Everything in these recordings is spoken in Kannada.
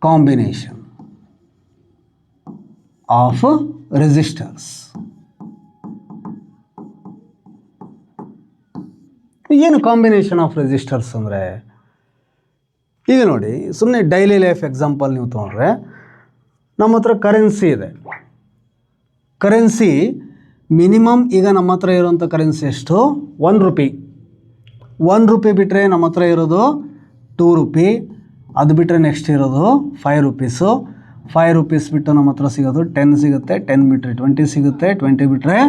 combination of resistors. ಏನು ಕಾಂಬಿನೇಷನ್ ಆಫ್ ರೆಸಿಸ್ಟರ್ಸ್ ಅಂದರೆ, ಈಗ ನೋಡಿ ಸುಮ್ಮನೆ ಡೈಲಿ ಲೈಫ್ ಎಕ್ಸಾಂಪಲ್ ನೀವು ತೊಗೊಂಡ್ರೆ, ನಮ್ಮ ಹತ್ರ ಕರೆನ್ಸಿ ಇದೆ. ಕರೆನ್ಸಿ ಮಿನಿಮಮ್ ಈಗ ನಮ್ಮ ಹತ್ರ ಇರೋಂಥ ಕರೆನ್ಸಿ ಎಷ್ಟು? 1 ರೂಪಿ. 1 ರೂಪಿ ಬಿಟ್ಟರೆ ನಮ್ಮ ಹತ್ರ ಇರೋದು 2 ರೂಪಿ, ಅದು ಬಿಟ್ಟರೆ ನೆಕ್ಸ್ಟ್ ಇರೋದು 5 ರೂಪೀಸು. 5 ರೂಪೀಸ್ ಬಿಟ್ಟು ನಮ್ಮ ಹತ್ರ ಸಿಗೋದು 10 ಸಿಗುತ್ತೆ, 10 ಬಿಟ್ಟರೆ 20 ಸಿಗುತ್ತೆ, 20 ಬಿಟ್ಟರೆ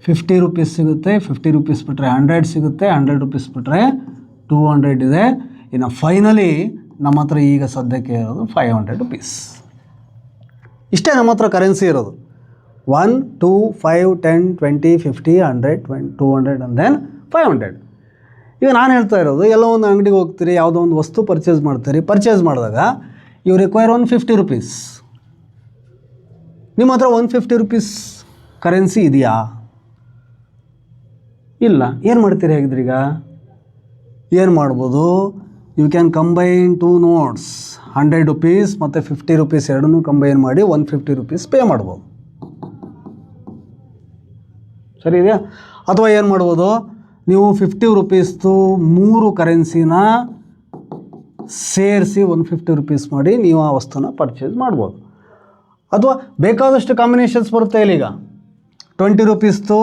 50 ರೂಪೀಸ್ ಸಿಗುತ್ತೆ, 50 ರೂಪೀಸ್ ಬಿಟ್ಟರೆ 100 ಸಿಗುತ್ತೆ, 100 ರೂಪೀಸ್ ಬಿಟ್ಟರೆ 200 ಇದೆ. ಇನ್ನು ಫೈನಲಿ ನಮ್ಮ ಹತ್ರ ಈಗ ಸದ್ಯಕ್ಕೆ ಇರೋದು 500 ರೂಪೀಸ್. ಇಷ್ಟೇ ನಮ್ಮ ಹತ್ರ ಕರೆನ್ಸಿ ಇರೋದು. 1, 2, 5, 10, 20, 50, 100, 200 ಆ್ಯಂಡ್ ದೆನ್ 500. ಈಗ ನಾನು ಹೇಳ್ತಾ ಇರೋದು, ಎಲ್ಲೋ ಒಂದು ಅಂಗಡಿಗೆ ಹೋಗ್ತೀರಿ, ಯಾವುದೋ ಒಂದು ವಸ್ತು ಪರ್ಚೇಸ್ ಮಾಡ್ತೀರಿ. ಪರ್ಚೇಸ್ ಮಾಡಿದಾಗ ಯು ರಿಕ್ವೈರ್ 150 ರೂಪೀಸ್. ನಿಮ್ಮ ಹತ್ರ 150 ರೂಪೀಸ್ ಕರೆನ್ಸಿ ಇದೆಯಾ? ಇಲ್ಲ. ಏನು ಮಾಡ್ತೀರಿ ಹಾಗಿದ್ರೆ? ಈಗ ಏನು ಮಾಡ್ಬೋದು? You can combine 2 notes, 100 rupees ಮತ್ತು 50 ರೂಪೀಸ್ ಎರಡನ್ನೂ ಕಂಬೈನ್ ಮಾಡಿ 150 ರೂಪೀಸ್ ಪೇ ಮಾಡ್ಬೋದು. ಸರಿ ಇದೆಯಾ? ಅಥವಾ ಏನು ಮಾಡ್ಬೋದು, ನೀವು 50 ರೂಪೀಸ್ದು 3 ಕರೆನ್ಸಿನ ಸೇರಿಸಿ 150 ರೂಪೀಸ್ ಮಾಡಿ ನೀವು ಆ ವಸ್ತುನ ಪರ್ಚೇಸ್ ಮಾಡ್ಬೋದು. ಅಥವಾ ಬೇಕಾದಷ್ಟು ಕಾಂಬಿನೇಷನ್ಸ್ ಬರುತ್ತೆ ಇಲ್ಲೀಗ. 20 ರೂಪೀಸ್ದು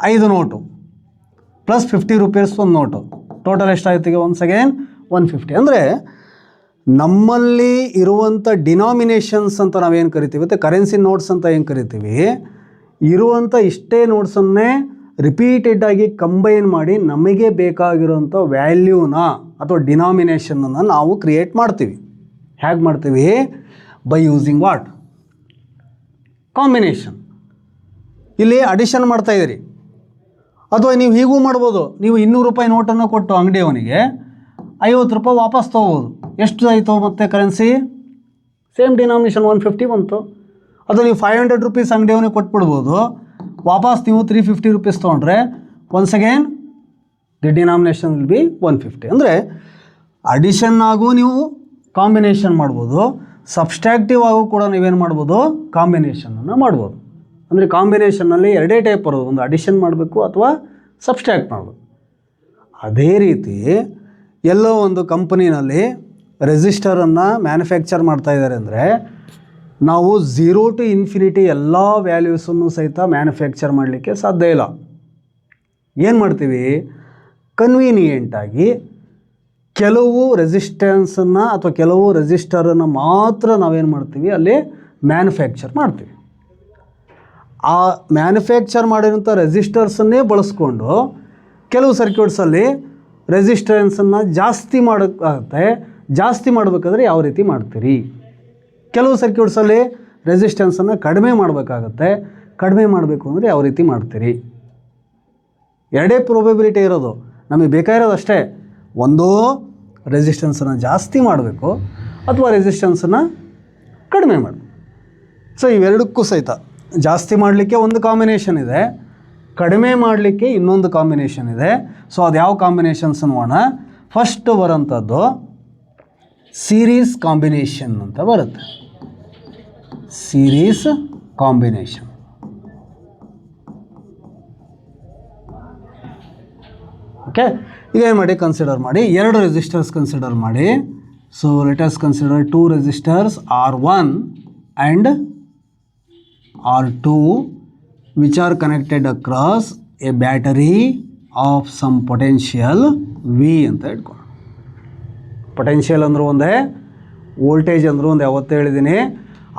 5 ನೋಟು ಪ್ಲಸ್ 50 ರೂಪೀಸ್ ಒಂದು ನೋಟು, ಟೋಟಲ್ ಎಷ್ಟಾಯ್ತು ಈಗ? Once again 150. ಅಂದರೆ ನಮ್ಮಲ್ಲಿ ಇರುವಂಥ ಡಿನಾಮಿನೇಷನ್ಸ್ ಅಂತ ನಾವೇನು ಕರಿತೀವಿ, ಮತ್ತು ಕರೆನ್ಸಿ ನೋಟ್ಸ್ ಅಂತ ಏನು ಕರಿತೀವಿ, ಇರುವಂಥ ಇಷ್ಟೇ ನೋಟ್ಸನ್ನೇ ರಿಪೀಟೆಡಾಗಿ ಕಂಬೈನ್ ಮಾಡಿ ನಮಗೆ ಬೇಕಾಗಿರುವಂಥ ವ್ಯಾಲ್ಯೂನ ಅಥವಾ ಡಿನಾಮಿನೇಷನನ್ನು ನಾವು ಕ್ರಿಯೇಟ್ ಮಾಡ್ತೀವಿ. ಹೇಗೆ ಮಾಡ್ತೀವಿ? By using what? ಕಾಂಬಿನೇಷನ್. ಇಲ್ಲಿ ಅಡಿಷನ್ ಮಾಡ್ತಾಯಿದ್ದೀರಿ. ಅಥವಾ ನೀವು ಹೀಗೂ ಮಾಡ್ಬೋದು, ನೀವು 200 ರೂಪಾಯಿ ನೋಟನ್ನು ಕೊಟ್ಟು ಅಂಗಡಿಯವನಿಗೆ 50 ರೂಪಾಯಿ ವಾಪಸ್ ತೊಗೋಬೋದು. ಎಷ್ಟು ಆಯಿತು ಮತ್ತೆ ಕರೆನ್ಸಿ? ಸೇಮ್ ಡಿನಾಮಿನೇಷನ್ 150 ಬಂತು. ಅಥವಾ ನೀವು 500 ರೂಪೀಸ್ ಅಂಗಡಿಯವನಿಗೆ ಕೊಟ್ಬಿಡ್ಬೋದು, ವಾಪಸ್ ನೀವು 350 ರೂಪೀಸ್ ತೊಗೊಂಡ್ರೆ once again the denomination will be 150. ಅಂದರೆ ಅಡಿಷನ್ ಆಗು ನೀವು ಕಾಂಬಿನೇಷನ್ ಮಾಡ್ಬೋದು, ಸಬ್ಸ್ಟ್ರಾಕ್ಟಿವ್ ಆಗು ಕೂಡ ನೀವೇನು ಮಾಡ್ಬೋದು? ಕಾಂಬಿನೇಷನನ್ನು ಮಾಡ್ಬೋದು. ಅಂದರೆ ಕಾಂಬಿನೇಷನ್ನಲ್ಲಿ ಎರಡೇ ಟೈಪ್ ಬರೋದು, ಒಂದು ಅಡಿಷನ್ ಮಾಡಬೇಕು ಅಥವಾ ಸಬ್ಸ್ಟ್ರಾಕ್ಟ್ ಮಾಡಬೇಕು. ಅದೇ ರೀತಿ ಎಲ್ಲೋ ಒಂದು ಕಂಪನಿನಲ್ಲಿ ರೆಸಿಸ್ಟರನ್ನು ಮ್ಯಾನುಫ್ಯಾಕ್ಚರ್ ಮಾಡ್ತಾಯಿದ್ದಾರೆ ಅಂದರೆ, ನಾವು 0 to infinity ಎಲ್ಲ ವ್ಯಾಲ್ಯೂಸನ್ನು ಸಹಿತ ಮ್ಯಾನುಫ್ಯಾಕ್ಚರ್ ಮಾಡಲಿಕ್ಕೆ ಸಾಧ್ಯ ಇಲ್ಲ. ಏನು ಮಾಡ್ತೀವಿ? ಕನ್ವೀನಿಯೆಂಟಾಗಿ ಕೆಲವು ರೆಸಿಸ್ಟೆನ್ಸನ್ನು ಅಥವಾ ಕೆಲವು ರೆಸಿಸ್ಟರನ್ನು ಮಾತ್ರ ನಾವೇನು ಮಾಡ್ತೀವಿ? ಅಲ್ಲಿ ಮ್ಯಾನುಫ್ಯಾಕ್ಚರ್ ಮಾಡ್ತೀವಿ. ಆ ಮ್ಯಾನುಫ್ಯಾಕ್ಚರ್ ಮಾಡಿರೋಂಥ ರೆಸಿಸ್ಟರ್ಸನ್ನೇ ಬಳಸ್ಕೊಂಡು ಕೆಲವು ಸರ್ಕ್ಯೂಟ್ಸಲ್ಲಿ ರೆಸಿಸ್ಟೆನ್ಸನ್ನು ಜಾಸ್ತಿ ಮಾಡೋಕ್ಕಾಗುತ್ತೆ. ಜಾಸ್ತಿ ಮಾಡಬೇಕಾದ್ರೆ ಯಾವ ರೀತಿ ಮಾಡ್ತೀರಿ? ಕೆಲವು ಸರ್ಕ್ಯೂಟ್ಸಲ್ಲಿ ರೆಸಿಸ್ಟೆನ್ಸನ್ನು ಕಡಿಮೆ ಮಾಡಬೇಕಾಗತ್ತೆ. ಕಡಿಮೆ ಮಾಡಬೇಕು ಅಂದರೆ ಯಾವ ರೀತಿ ಮಾಡ್ತೀರಿ? ಎರಡೇ ಪ್ರೊಬೆಬಿಲಿಟಿ ಇರೋದು. ನಮಗೆ ಬೇಕಾಗಿರೋದು ಅಷ್ಟೇ, ಒಂದೋ ರೆಸಿಸ್ಟೆನ್ಸನ್ನು ಜಾಸ್ತಿ ಮಾಡಬೇಕು ಅಥವಾ ರೆಸಿಸ್ಟೆನ್ಸನ್ನು ಕಡಿಮೆ ಮಾಡಬೇಕು. ಸೊ ಇವೆರಡಕ್ಕೂ ಸಹಿತ ಜಾಸ್ತಿ ಮಾಡಲಿಕ್ಕೆ ಒಂದು ಕಾಂಬಿನೇಷನ್ ಇದೆ, ಕಡಿಮೆ ಮಾಡಲಿಕ್ಕೆ ಇನ್ನೊಂದು ಕಾಂಬಿನೇಷನ್ ಇದೆ. ಸೊ ಅದು ಯಾವ ಕಾಂಬಿನೇಷನ್ಸ್ ನೋಡೋಣ. ಫಸ್ಟ್ ಬರೋಂಥದ್ದು ಸೀರೀಸ್ ಕಾಂಬಿನೇಷನ್ ಅಂತ ಬರುತ್ತೆ. Series combination. ಓಕೆ, ಈಗ ಏನು ಮಾಡಿ? ಕನ್ಸಿಡರ್ ಮಾಡಿ, 2 ರೆಸಿಸ್ಟರ್ಸ್ ಕನ್ಸಿಡರ್ ಮಾಡಿ. So let us consider 2 resistors R1 and R2 which are connected across a battery of some potential V ಅಂತ ಇಟ್ಕೊಂಡು. ಪೊಟೆನ್ಷಿಯಲ್ ಅಂದರೂ ಒಂದೇ, ವೋಲ್ಟೇಜ್ ಅಂದರೂ ಒಂದು ಯಾವತ್ತೂ ಹೇಳಿದ್ದೀನಿ.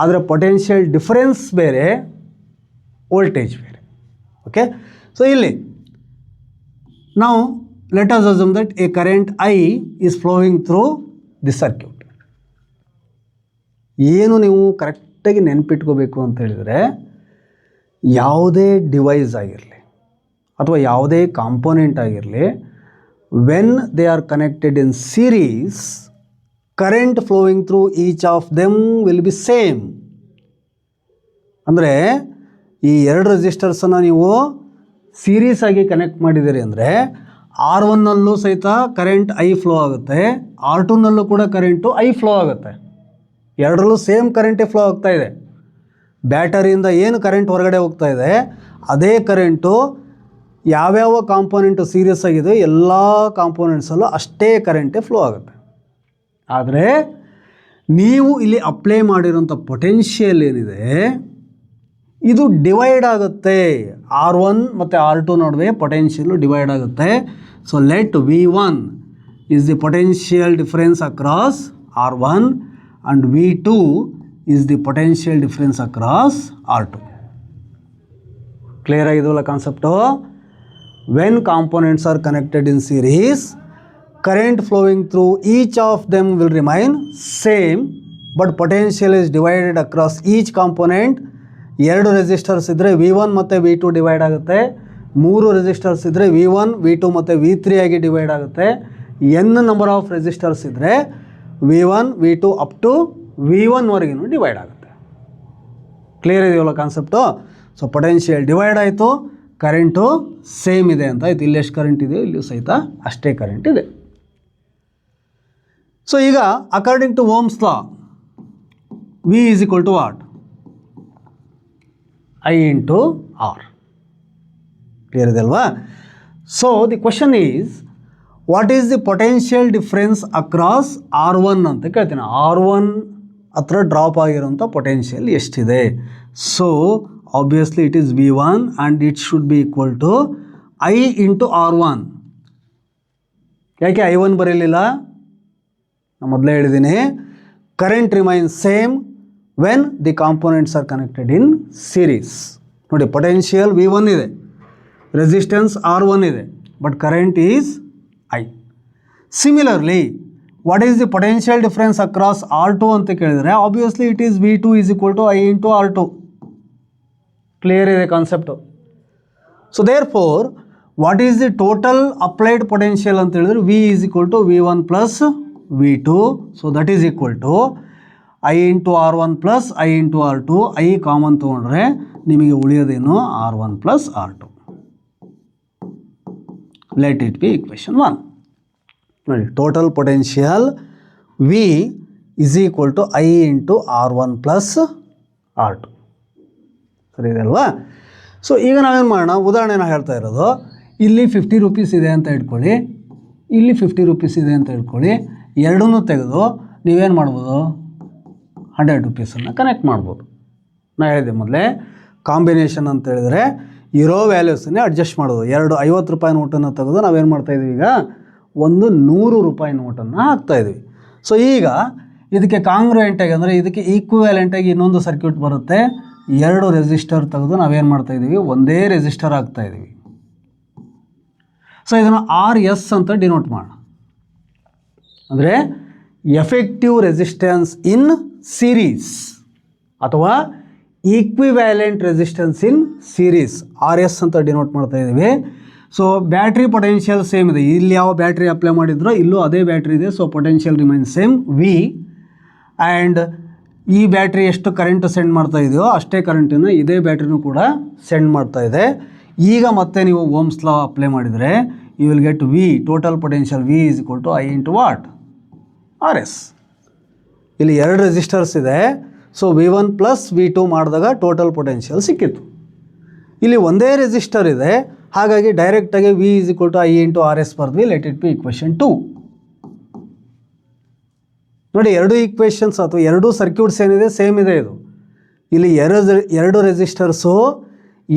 ಆದರೆ ಪೊಟೆನ್ಷಿಯಲ್ ಡಿಫರೆನ್ಸ್ ಬೇರೆ, ವೋಲ್ಟೇಜ್ ಬೇರೆ. ಓಕೆ, ಸೊ ಇಲ್ಲಿ ನಾವು let us assume that A current I is flowing through the circuit. ಏನು ನೀವು ಕರೆಕ್ಟಾಗಿ ನೆನಪಿಟ್ಕೋಬೇಕು ಅಂತ ಹೇಳಿದರೆ, ಯಾವುದೇ ಡಿವೈಸ್ ಆಗಿರಲಿ ಅಥವಾ ಯಾವುದೇ ಕಾಂಪೋನೆಂಟ್ ಆಗಿರಲಿ, when they are connected in series, current flowing through each of them will be same. ಅಂದರೆ ಈ 2 ರೆಸಿಸ್ಟರ್ಸನ್ನು ನೀವು ಸೀರೀಸ್ ಆಗಿ ಕನೆಕ್ಟ್ ಮಾಡಿದ್ದೀರಿ ಅಂದರೆ R1ನಲ್ಲೂ ಸಹಿತ ಕರೆಂಟ್ ಐ ಫ್ಲೋ ಆಗುತ್ತೆ, R2ನಲ್ಲೂ ಕೂಡ ಕರೆಂಟು ಐ ಫ್ಲೋ ಆಗುತ್ತೆ. ಎರಡರಲ್ಲೂ ಸೇಮ್ ಕರೆಂಟೇ ಫ್ಲೋ ಆಗ್ತಾ ಇದೆ. ಬ್ಯಾಟರಿಯಿಂದ ಏನು ಕರೆಂಟ್ ಹೊರಗಡೆ ಹೋಗ್ತಾ ಇದೆ ಅದೇ ಕರೆಂಟು ಯಾವ್ಯಾವ ಕಾಂಪೋನೆಂಟು ಸೀರಿಯಸ್ ಆಗಿದೆ ಎಲ್ಲ ಕಾಂಪೋನೆಂಟ್ಸಲ್ಲೂ ಅಷ್ಟೇ ಕರೆಂಟೇ ಫ್ಲೋ ಆಗುತ್ತೆ. ಆದರೆ ನೀವು ಇಲ್ಲಿ ಅಪ್ಲೈ ಮಾಡಿರೋಂಥ ಪೊಟೆನ್ಷಿಯಲ್ ಏನಿದೆ ಇದು ಡಿವೈಡ್ ಆಗುತ್ತೆ. R1 ಮತ್ತು R2 ನಡುವೆ ಪೊಟೆನ್ಷಿಯಲ್ಲು ಡಿವೈಡ್ ಆಗುತ್ತೆ. So let V1 is the potential difference across R1 and V2 is the potential difference across R2. Clear ಆಗಿದೆಯಲ್ಲ concept? When components are connected in series, current flowing through each of them will remain same, but potential is divided across each component. ಎರಡು ರೆಸಿಸ್ಟರ್ಸ್ ಇದ್ದರೆ V1 ಮತ್ತು V2 ಡಿವೈಡ್ ಆಗುತ್ತೆ. ಮೂರು ರೆಸಿಸ್ಟರ್ಸ್ ಇದ್ದರೆ V1, V2 ಮತ್ತು V3 ಆಗಿ ಡಿವೈಡ್ ಆಗುತ್ತೆ. n ನಂಬರ್ ಆಫ್ ರೆಸಿಸ್ಟರ್ಸ್ ಇದ್ದರೆ V1, V2 up to V1 ವರೆಗೂ ಡಿವೈಡ್ ಆಗುತ್ತೆ. ಕ್ಲಿಯರ್ ಇದೆಯಲ್ಲ ಕಾನ್ಸೆಪ್ಟು? ಸೊ ಪೊಟೆನ್ಷಿಯಲ್ ಡಿವೈಡ್ ಆಯಿತು, ಕರೆಂಟು ಸೇಮ್ ಇದೆ ಅಂತ ಆಯಿತು. ಇಲ್ಲಿ ಎಷ್ಟು ಕರೆಂಟ್ ಇದೆ ಇಲ್ಲಿಯೂ ಸಹಿತ ಅಷ್ಟೇ ಕರೆಂಟ್ ಇದೆ. ಸೊ ಈಗ according to Ohm's law V is equal to what? I into R. Clear ಇದೆ ಅಲ್ವಾ? So the question is what is the potential difference across R1 ಅಂತ ಕೇಳ್ತೀನಿ. R1 ಹತ್ರ ಡ್ರಾಪ್ ಆಗಿರೋಂಥ ಪೊಟೆನ್ಷಿಯಲ್ ಎಷ್ಟಿದೆ? So obviously it is V1 and it should be equal to I into R1. ಯಾಕೆ I1 ಬರೀಲಿಲ್ಲ? ನಾನು ಮೊದಲೇ ಹೇಳಿದ್ದೀನಿ, current remains same when the components are connected in series. ನೋಡಿ ಪೊಟೆನ್ಷಿಯಲ್ V1 ಇದೆ, ರೆಸಿಸ್ಟೆನ್ಸ್ R1 ಇದೆ, but current is I. Similarly what is the potential difference across R2 ಅಂತ ಕೇಳಿದರೆ obviously it is V2 is equal to I into R2. Clear ಇದೆ concept? So therefore what is the total applied potential ಅಂತ ಹೇಳಿದ್ರೆ V is equal to V1 plus V2. So that is equal to I into R1 plus I into R2. I common ತೊಗೊಂಡ್ರೆ ನಿಮಗೆ ಉಳಿಯೋದೇನು? R1 plus R2. Let it be equation 1. ನೋಡಿ total potential V is equal to I into R1 plus R2. ಸರಿ ಇದೆ ಅಲ್ವಾ? ಸೊ ಈಗ ನಾವೇನು ಮಾಡೋಣ, ಉದಾಹರಣೆ ನಾನು ಹೇಳ್ತಾ ಇರೋದು, ಇಲ್ಲಿ 50 ರೂಪೀಸ್ ಇದೆ ಅಂತ ಇಟ್ಕೊಳ್ಳಿ, ಇಲ್ಲಿ 50 ರೂಪೀಸ್ ಇದೆ ಅಂತ ಇಟ್ಕೊಳ್ಳಿ. ಎರಡನ್ನೂ ತೆಗೆದು ನೀವೇನು ಮಾಡ್ಬೋದು? 100 ರೂಪೀಸನ್ನು ಕನೆಕ್ಟ್ ಮಾಡ್ಬೋದು. ನಾನು ಹೇಳಿದೆ ಮೊದಲೇ, ಕಾಂಬಿನೇಷನ್ ಅಂತ ಹೇಳಿದರೆ ಇರೋ ವ್ಯಾಲ್ಯೂಸನ್ನೇ ಅಡ್ಜಸ್ಟ್ ಮಾಡೋದು. 50 ರೂಪಾಯಿ ನೋಟನ್ನು ತೆಗೆದು ನಾವೇನು ಮಾಡ್ತಾಯಿದ್ವಿ, ಈಗ ಒಂದು 100 ರೂಪಾಯಿ ನೋಟನ್ನು ಹಾಕ್ತಾಯಿದ್ವಿ. ಸೊ ಈಗ ಇದಕ್ಕೆ ಕಾಂಗ್ರುಯೆಂಟಾಗಿ ಅಂದರೆ ಇದಕ್ಕೆ ಈಕ್ವಿವ್ಯಾಲೆಂಟಾಗಿ ಇನ್ನೊಂದು ಸರ್ಕ್ಯೂಟ್ ಬರುತ್ತೆ. 2 ರೆಸಿಸ್ಟರ್ ತೆಗೆದು ನಾವೇನು ಮಾಡ್ತಾಯಿದ್ದೀವಿ, ಒಂದೇ ರೆಸಿಸ್ಟರ್ ಹಾಕ್ತಾಯಿದ್ದೀವಿ. ಸೊ ಇದನ್ನು RS ಅಂತ ಡಿನೋಟ್ ಮಾಡೋಣ. ಅಂದರೆ ಎಫೆಕ್ಟಿವ್ ರೆಸಿಸ್ಟೆನ್ಸ್ ಇನ್ ಸೀರೀಸ್ ಅಥವಾ equivalent resistance in series, RS ಅಂತ ಡಿನೋಟ್ ಮಾಡ್ತಾ ಇದ್ದೀವಿ. ಸೊ ಬ್ಯಾಟ್ರಿ ಪೊಟೆನ್ಷಿಯಲ್ ಸೇಮ್ ಇದೆ. ಇಲ್ಲಿ ಯಾವ ಬ್ಯಾಟ್ರಿ ಅಪ್ಲೈ ಮಾಡಿದ್ರೋ ಇಲ್ಲೂ ಅದೇ ಬ್ಯಾಟ್ರಿ ಇದೆ. So potential remains same V. And ಈ ಬ್ಯಾಟ್ರಿ ಎಷ್ಟು ಕರೆಂಟ್ ಸೆಂಡ್ ಮಾಡ್ತಾ ಇದೆಯೋ ಅಷ್ಟೇ ಕರೆಂಟನ್ನು ಇದೇ ಬ್ಯಾಟ್ರಿನೂ ಕೂಡ ಸೆಂಡ್ ಮಾಡ್ತಾ ಇದೆ. ಈಗ ಮತ್ತೆ ನೀವು ಓಮ್ಸ್ ಲಾ ಅಪ್ಲೈ ಮಾಡಿದರೆ you will get V, total potential V is equal to I into what? RS. ಇಲ್ಲಿ 2 ರೆಸಿಸ್ಟರ್ಸ್ ಇದೆ. ಸೊ V1 ಪ್ಲಸ್ V2 ಮಾಡಿದಾಗ ಟೋಟಲ್ ಪೊಟೆನ್ಷಿಯಲ್ ಸಿಕ್ಕಿತ್ತು. ಇಲ್ಲಿ ಒಂದೇ ರೆಸಿಸ್ಟರ್ ಇದೆ, ಹಾಗಾಗಿ ಡೈರೆಕ್ಟಾಗಿ V is equal to I into RS ಬರ್ದ್ವಿ. Let it be equation 2. ನೋಡಿ 2 ಈಕ್ವೇಷನ್ಸ್ ಅಥವಾ 2 ಸರ್ಕ್ಯೂಟ್ಸ್ ಏನಿದೆ ಸೇಮ್ ಇದೆ. ಇದು ಇಲ್ಲಿ 2 ರೆಸಿಸ್ಟರ್ಸು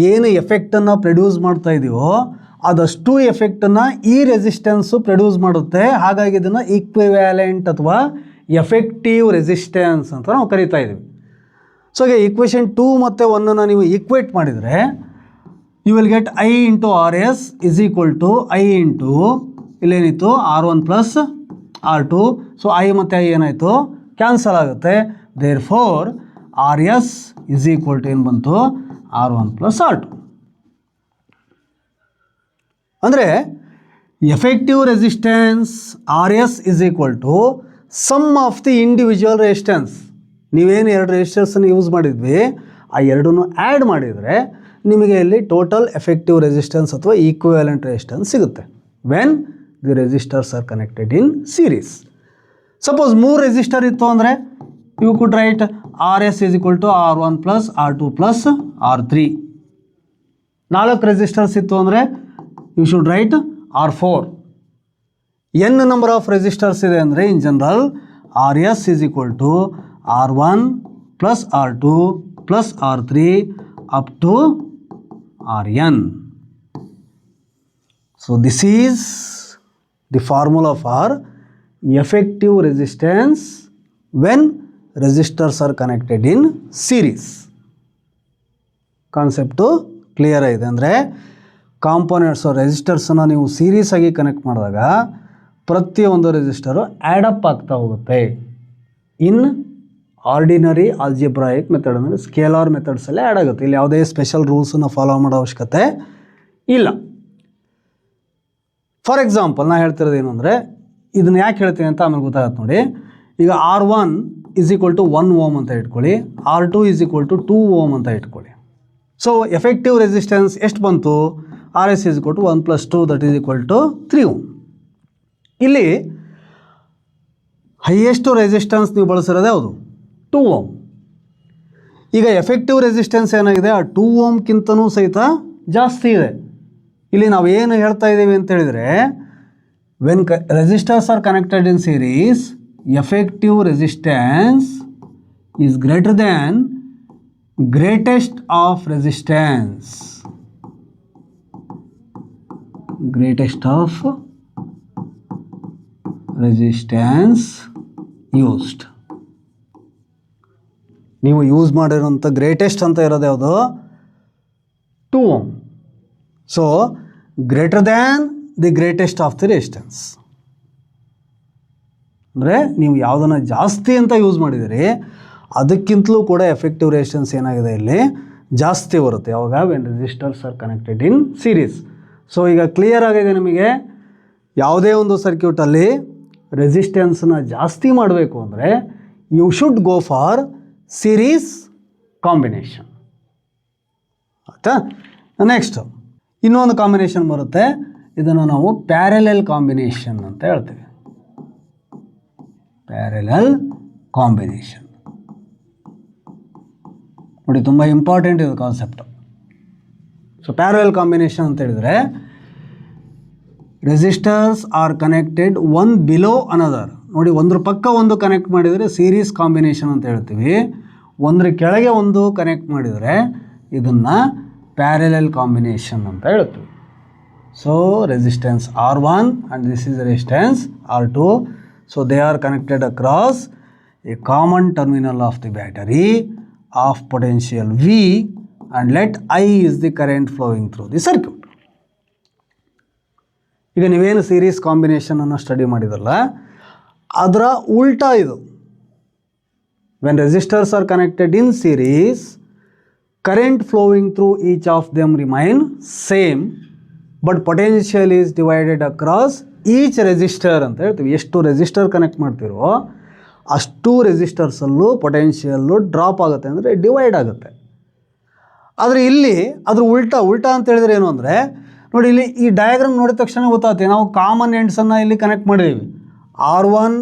ಏನು ಎಫೆಕ್ಟನ್ನು ಪ್ರೊಡ್ಯೂಸ್ ಮಾಡ್ತಾ ಇದೆಯೋ ಅದಷ್ಟು ಎಫೆಕ್ಟನ್ನು ಈ ರೆಸಿಸ್ಟೆನ್ಸು ಪ್ರೊಡ್ಯೂಸ್ ಮಾಡುತ್ತೆ. ಹಾಗಾಗಿ ಇದನ್ನು ಈಕ್ವಿವ್ಯಾಲೆಂಟ್ ಅಥವಾ ಎಫೆಕ್ಟಿವ್ ರೆಸಿಸ್ಟೆನ್ಸ್ ಅಂತ ನಾವು ಕರಿತಾ ಇದ್ದೀವಿ. ಸೊ ಈಗ ಈಕ್ವೇಷನ್ 2 ಮತ್ತು 1 ನೀವು ಈಕ್ವೇಟ್ ಮಾಡಿದರೆ you will get I into RS is equal to I into ಇಲ್ಲೇನಿತ್ತು R1 plus R2. So I ಮತ್ತು I ಏನಾಯಿತು? ಕ್ಯಾನ್ಸಲ್ ಆಗುತ್ತೆ. Therefore RS is equal to ಏನು ಬಂತು? R1 plus R2. ಅಂದರೆ effective resistance RS is equal to sum of the individual resistance. ನೀವೇನು 2 ರೆಸಿಸ್ಟರ್ಸನ್ನು ಯೂಸ್ ಮಾಡಿದ್ವಿ ಆ ಎರಡನ್ನೂ ಆ್ಯಡ್ ಮಾಡಿದರೆ ನಿಮಗೆ ಇಲ್ಲಿ ಟೋಟಲ್ ಎಫೆಕ್ಟಿವ್ ರೆಸಿಸ್ಟೆನ್ಸ್ ಅಥವಾ ಈಕ್ವಿವ್ಯಾಲೆಂಟ್ ರೆಸಿಸ್ಟೆನ್ಸ್ ಸಿಗುತ್ತೆ. When the resistors are connected in series. Suppose 3 resistor ಇತ್ತು ಅಂದರೆ you could write RS is equal to R1 plus R2 plus R3. 4 resistors ಇತ್ತು ಅಂದರೆ you should write R4. n number of resistors ಇದೆ ಅಂದರೆ in general RS is equal to R1 plus R2 plus R3 up to Rn. So this is the formula for effective resistance when resistors are connected in series. Concept clear ಆಗಿದೆ. ಅಂದರೆ ಕಾಂಪೋನೆಂಟ್ಸ್ ರೆಸಿಸ್ಟರ್ಸನ್ನು ನೀವು ಸೀರೀಸ್ ಆಗಿ ಕನೆಕ್ಟ್ ಮಾಡಿದಾಗ ಪ್ರತಿಯೊಂದು ರೆಸಿಸ್ಟರು ಆ್ಯಡಪ್ ಆಗ್ತಾ ಹೋಗುತ್ತೆ. ಇನ್ ಆರ್ಡಿನರಿ ಆಲ್ಜಿಬ್ರಾಯಿಕ್ ಮೆಥಡ್ ಅಂದರೆ ಸ್ಕೇಲಾರ್ ಮೆಥಡ್ಸಲ್ಲೇ ಆ್ಯಡ್ ಆಗುತ್ತೆ. ಇಲ್ಲಿ ಯಾವುದೇ ಸ್ಪೆಷಲ್ ರೂಲ್ಸನ್ನು ಫಾಲೋ ಮಾಡೋ ಅವಶ್ಯಕತೆ ಇಲ್ಲ. ಫಾರ್ ಎಕ್ಸಾಂಪಲ್ ನಾನು ಹೇಳ್ತಿರೋದು ಏನು ಅಂದರೆ, ಇದನ್ನು ಯಾಕೆ ಹೇಳ್ತೀನಿ ಅಂತ ಆಮೇಲೆ ಗೊತ್ತಾಗತ್ತೆ ನೋಡಿ. ಈಗ R1 is equal to 1 ohm ಅಂತ ಇಟ್ಕೊಳ್ಳಿ, R2 is equal to 2 ohm ಅಂತ ಇಟ್ಕೊಳ್ಳಿ. ಸೊ ಎಫೆಕ್ಟಿವ್ ರೆಸಿಸ್ಟೆನ್ಸ್ ಎಷ್ಟು ಬಂತು? RS is equal to 1 plus 2 that is equal to 3 ohm. ಇಲ್ಲಿ ಹೈಯೆಸ್ಟ್ ರೆಸಿಸ್ಟೆನ್ಸ್ ನೀವು ಬಳಸಿರೋದು ಯಾವುದು? 2 ohm. ಈಗ ಎಫೆಕ್ಟಿವ್ ರೆಸಿಸ್ಟೆನ್ಸ್ ಏನಾಗಿದೆ? ಆ 2 ohmಕ್ಕಿಂತನೂ ಸಹಿತ ಜಾಸ್ತಿ ಇದೆ. ಇಲ್ಲಿ ನಾವು ಏನು ಹೇಳ್ತಾ ಇದ್ದೀವಿ ಅಂತ ಹೇಳಿದರೆ, when resistors are connected in series, effective resistance is greater than greatest of resistance. Greatest of resistance used. ನೀವು ಯೂಸ್ ಮಾಡಿರೋಂಥ ಗ್ರೇಟೆಸ್ಟ್ ಅಂತ ಇರೋದು ಯಾವುದು? 2 ohm. So greater than the greatest of the resistance. ಅಂದರೆ ನೀವು ಯಾವುದನ್ನು ಜಾಸ್ತಿ ಅಂತ ಯೂಸ್ ಮಾಡಿದಿರಿ ಅದಕ್ಕಿಂತಲೂ ಕೂಡ ಎಫೆಕ್ಟಿವ್ ರೆಸಿಸ್ಟೆನ್ಸ್ ಏನಾಗಿದೆ ಇಲ್ಲಿ ಜಾಸ್ತಿ ಬರುತ್ತೆ. ಯಾವಾಗ? When resistors are connected in series. So ಈಗ ಕ್ಲಿಯರ್ ಆಗಿದೆ ನಿಮಗೆ. ಯಾವುದೇ ಒಂದು ಸರ್ಕ್ಯೂಟಲ್ಲಿ ರೆಸಿಸ್ಟೆನ್ಸನ್ನ ಜಾಸ್ತಿ ಮಾಡಬೇಕು ಅಂದರೆ you should go for series combination. ಆಯಿತಾ? ನೆಕ್ಸ್ಟ್ ಇನ್ನೊಂದು ಕಾಂಬಿನೇಷನ್ ಬರುತ್ತೆ. ಇದನ್ನು ನಾವು ಪ್ಯಾರಲೆಲ್ ಕಾಂಬಿನೇಷನ್ ಅಂತ ಹೇಳ್ತೀವಿ. ಪ್ಯಾರಲೆಲ್ ಕಾಂಬಿನೇಷನ್ ನೋಡಿ, ತುಂಬ ಇಂಪಾರ್ಟೆಂಟ್ ಇದು ಕಾನ್ಸೆಪ್ಟು. ಸೊ ಪ್ಯಾರಲೆಲ್ ಕಾಂಬಿನೇಷನ್ ಅಂತ ಹೇಳಿದರೆ, resistors are connected one below another. ನೋಡಿ, ಒಂದ್ರ ಪಕ್ಕ ಒಂದು ಕನೆಕ್ಟ್ ಮಾಡಿದರೆ ಸೀರೀಸ್ ಕಾಂಬಿನೇಷನ್ ಅಂತ ಹೇಳ್ತೀವಿ. ಒಂದ್ರ ಕೆಳಗೆ ಒಂದು ಕನೆಕ್ಟ್ ಮಾಡಿದರೆ ಇದನ್ನು ಪ್ಯಾರಲೆಲ್ ಕಾಂಬಿನೇಷನ್ ಅಂತ ಹೇಳ್ತೀವಿ. So resistance R1 and this is resistance R2. So they are connected across a common terminal of the battery of potential V, and let I is the current flowing through the circuit. ಈಗ ನೀವೇನು ಸೀರೀಸ್ ಕಾಂಬಿನೇಷನನ್ನು ಸ್ಟಡಿ ಮಾಡಿದ್ರಲ್ಲ, ಅದರ ಉಲ್ಟಾ ಇದು. When resistors are connected in series, current flowing through each of them remain same, but potential is divided across each resistor ಅಂತ ಹೇಳ್ತೀವಿ. ಎಷ್ಟು ರೆಸಿಸ್ಟರ್ ಕನೆಕ್ಟ್ ಮಾಡ್ತಿರೋ ಅಷ್ಟು ರೆಸಿಸ್ಟರ್ಸಲ್ಲೂ ಪೊಟೆನ್ಷಿಯಲ್ಲು ಡ್ರಾಪ್ ಆಗುತ್ತೆ, ಅಂದರೆ ಡಿವೈಡ್ ಆಗುತ್ತೆ. ಆದರೆ ಇಲ್ಲಿ ಅದ್ರ ಉಲ್ಟಾ ಅಂತ ಹೇಳಿದ್ರೆ ಏನು ಅಂದರೆ, ನೋಡಿ ಇಲ್ಲಿ ಈ ಡಯಾಗ್ರಾಮ್ ನೋಡಿದ ತಕ್ಷಣ ಗೊತ್ತಾಗುತ್ತೆ. ನಾವು ಕಾಮನ್ ಎಂಡ್ಸನ್ನು ಇಲ್ಲಿ ಕನೆಕ್ಟ್ ಮಾಡಿದ್ದೀವಿ. R1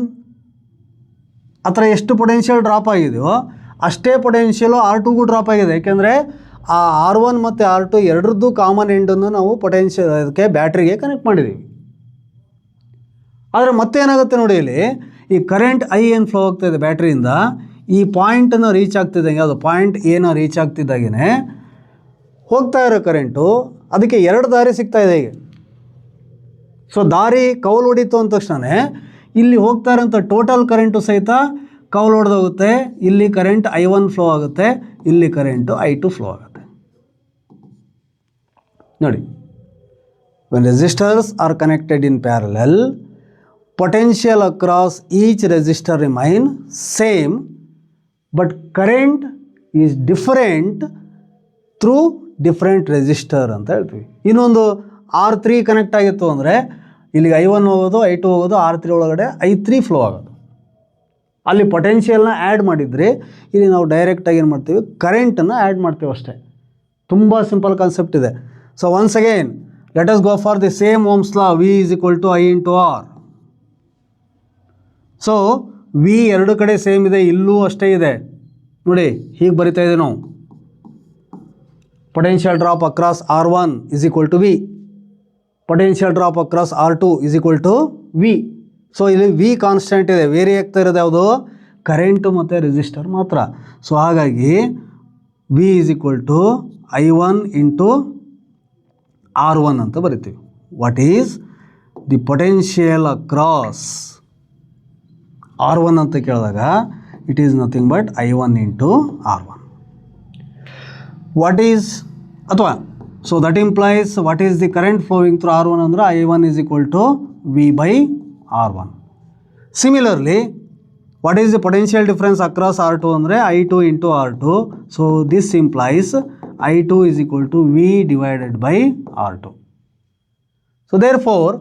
ಹತ್ರ ಎಷ್ಟು ಪೊಟೆನ್ಷಿಯಲ್ ಡ್ರಾಪ್ ಆಗಿದೆಯೋ ಅಷ್ಟೇ ಪೊಟೆನ್ಷಿಯಲು R2ಗೂ ಡ್ರಾಪ್ ಆಗಿದೆ. ಯಾಕೆಂದರೆ ಆ R1 ಮತ್ತು R2 ಎರಡರದ್ದು ಕಾಮನ್ ಎಂಡನ್ನು ನಾವು ಪೊಟೆನ್ಷಿಯಲ್ ಅದಕ್ಕೆ ಬ್ಯಾಟ್ರಿಗೆ ಕನೆಕ್ಟ್ ಮಾಡಿದ್ದೀವಿ. ಆದರೆ ಮತ್ತೇನಾಗುತ್ತೆ ನೋಡಿ, ಇಲ್ಲಿ ಈ ಕರೆಂಟ್ I ಏನು ಫ್ಲೋ ಆಗ್ತಾಯಿದೆ ಬ್ಯಾಟ್ರಿಯಿಂದ, ಈ ಪಾಯಿಂಟನ್ನು ರೀಚ್ ಆಗ್ತಿದ್ದಂಗೆ, ಅದು ಪಾಯಿಂಟ್ ಏನೋ ರೀಚ್ ಆಗ್ತಿದ್ದಾಗೇ ಹೋಗ್ತಾ ಇರೋ ಕರೆಂಟು ಅದಕ್ಕೆ 2 ದಾರಿ ಸಿಗ್ತಾ ಇದೆ ಈಗ. ಸೊ ದಾರಿ ಕೌಲು ಹೊಡಿತು ಅಂದ ತಕ್ಷಣ ಇಲ್ಲಿ ಹೋಗ್ತಾ ಇರೋಂಥ ಟೋಟಲ್ ಕರೆಂಟು ಸಹಿತ ಕೌಲು ಹೊಡೆದೋಗುತ್ತೆ. ಇಲ್ಲಿ ಕರೆಂಟ್ I1 ಫ್ಲೋ ಆಗುತ್ತೆ, ಇಲ್ಲಿ ಕರೆಂಟು I2 ಫ್ಲೋ ಆಗುತ್ತೆ. ನೋಡಿ, when resistors are connected in parallel, potential across each resistor remain same, but current is different through different resistor ಅಂತ ಹೇಳ್ತೀವಿ. ಇನ್ನೊಂದು R3 ಕನೆಕ್ಟ್ ಆಗಿತ್ತು ಅಂದರೆ ಇಲ್ಲಿಗೆ I1 ಹೋಗೋದು, I2 ಹೋಗೋದು, R3 ಒಳಗಡೆ I3 ಫ್ಲೋ ಆಗೋದು. ಅಲ್ಲಿ ಪೊಟೆನ್ಷಿಯಲ್ನ ಆ್ಯಡ್ ಮಾಡಿದರೆ ಇಲ್ಲಿ ನಾವು ಡೈರೆಕ್ಟಾಗಿ ಏನು ಮಾಡ್ತೀವಿ, ಕರೆಂಟನ್ನು ಆ್ಯಡ್ ಮಾಡ್ತೀವಿ ಅಷ್ಟೇ. ತುಂಬ ಸಿಂಪಲ್ ಕಾನ್ಸೆಪ್ಟ್ ಇದೆ. So once again let us go for the same Ohm's law, V is equal to I into R. So V ಎರಡು ಕಡೆ ಸೇಮ್ ಇದೆ, ಇಲ್ಲೂ ಅಷ್ಟೇ ಇದೆ ನೋಡಿ, ಹೀಗೆ ಬರಿತಾ ಇದೆ ನಾವು. Potential drop across R1 is equal to V. Potential drop across R2 is equal to V. So ಇಲ್ಲಿ ವಿ ಕಾನ್ಸ್ಟೆಂಟ್ ಇದೆ, ವೇರಿ ಆಗ್ತಾ ಇರೋದು ಯಾವುದು, ಕರೆಂಟು ಮತ್ತು ರೆಸಿಸ್ಟರ್ ಮಾತ್ರ. ಸೊ ಹಾಗಾಗಿ V is equal to I1 into R1 ಅಂತ ಬರಿತೀವಿ. What is the potential across R1 ಅಂತ ಕೇಳಿದಾಗ it is nothing but I1 into R1. What is ಅಥವಾ so that implies what is the current flowing through R1 ಅಂದರೆ I1 is equal to V by R1. Similarly what is the potential difference across R2 ಅಂದರೆ I2 into R2. So this implies I2 is equal to V divided by R2. So therefore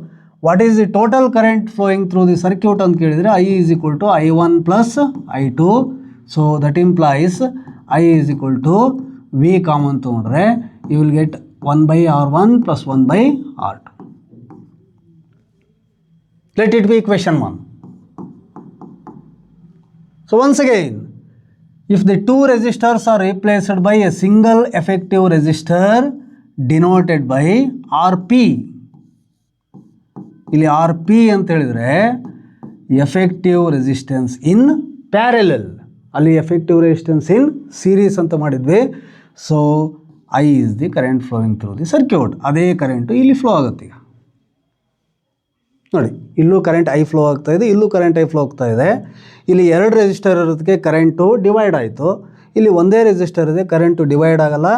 what is the total current flowing through the circuit ಅಂತ ಕೇಳಿದರೆ I is equal to I1 plus I2. So that implies I is equal to V common ತೊಗೊಂಡ್ರೆ you will get 1 by R1 plus 1 by R2. Let it be equation 1. So once again, if the two resistors are replaced by a single effective resistor denoted by RP, ಇಲ್ಲಿ RP ಅಂತ ಹೇಳಿದರೆ ಎಫೆಕ್ಟಿವ್ ರೆಸಿಸ್ಟೆನ್ಸ್ ಇನ್ ಪ್ಯಾರಲಲ್, ಅಲ್ಲಿ ಎಫೆಕ್ಟಿವ್ ರೆಸಿಸ್ಟೆನ್ಸ್ ಇನ್ ಸೀರೀಸ್ ಅಂತ ಮಾಡಿದ್ವಿ. So I is the current flowing through the circuit. ಅದೇ ಕರೆಂಟು ಇಲ್ಲಿ ಫ್ಲೋ ಆಗುತ್ತೆ. ಈಗ ನೋಡಿ, ಇಲ್ಲೂ ಕರೆಂಟ್ ಐ ಫ್ಲೋ ಆಗ್ತಾ ಇದೆ, ಇಲ್ಲೂ ಕರೆಂಟ್ ಐ ಫ್ಲೋ ಆಗ್ತಾ ಇದೆ. ಇಲ್ಲಿ ಎರಡು ರೆಸಿಸ್ಟರ್ ಇರೋದಕ್ಕೆ ಕರೆಂಟು ಡಿವೈಡ್ ಆಯಿತು. ಇಲ್ಲಿ ಒಂದೇ ರೆಸಿಸ್ಟರ್ ಇದೆ, ಕರೆಂಟು ಡಿವೈಡ್ ಆಗಲ್ಲ,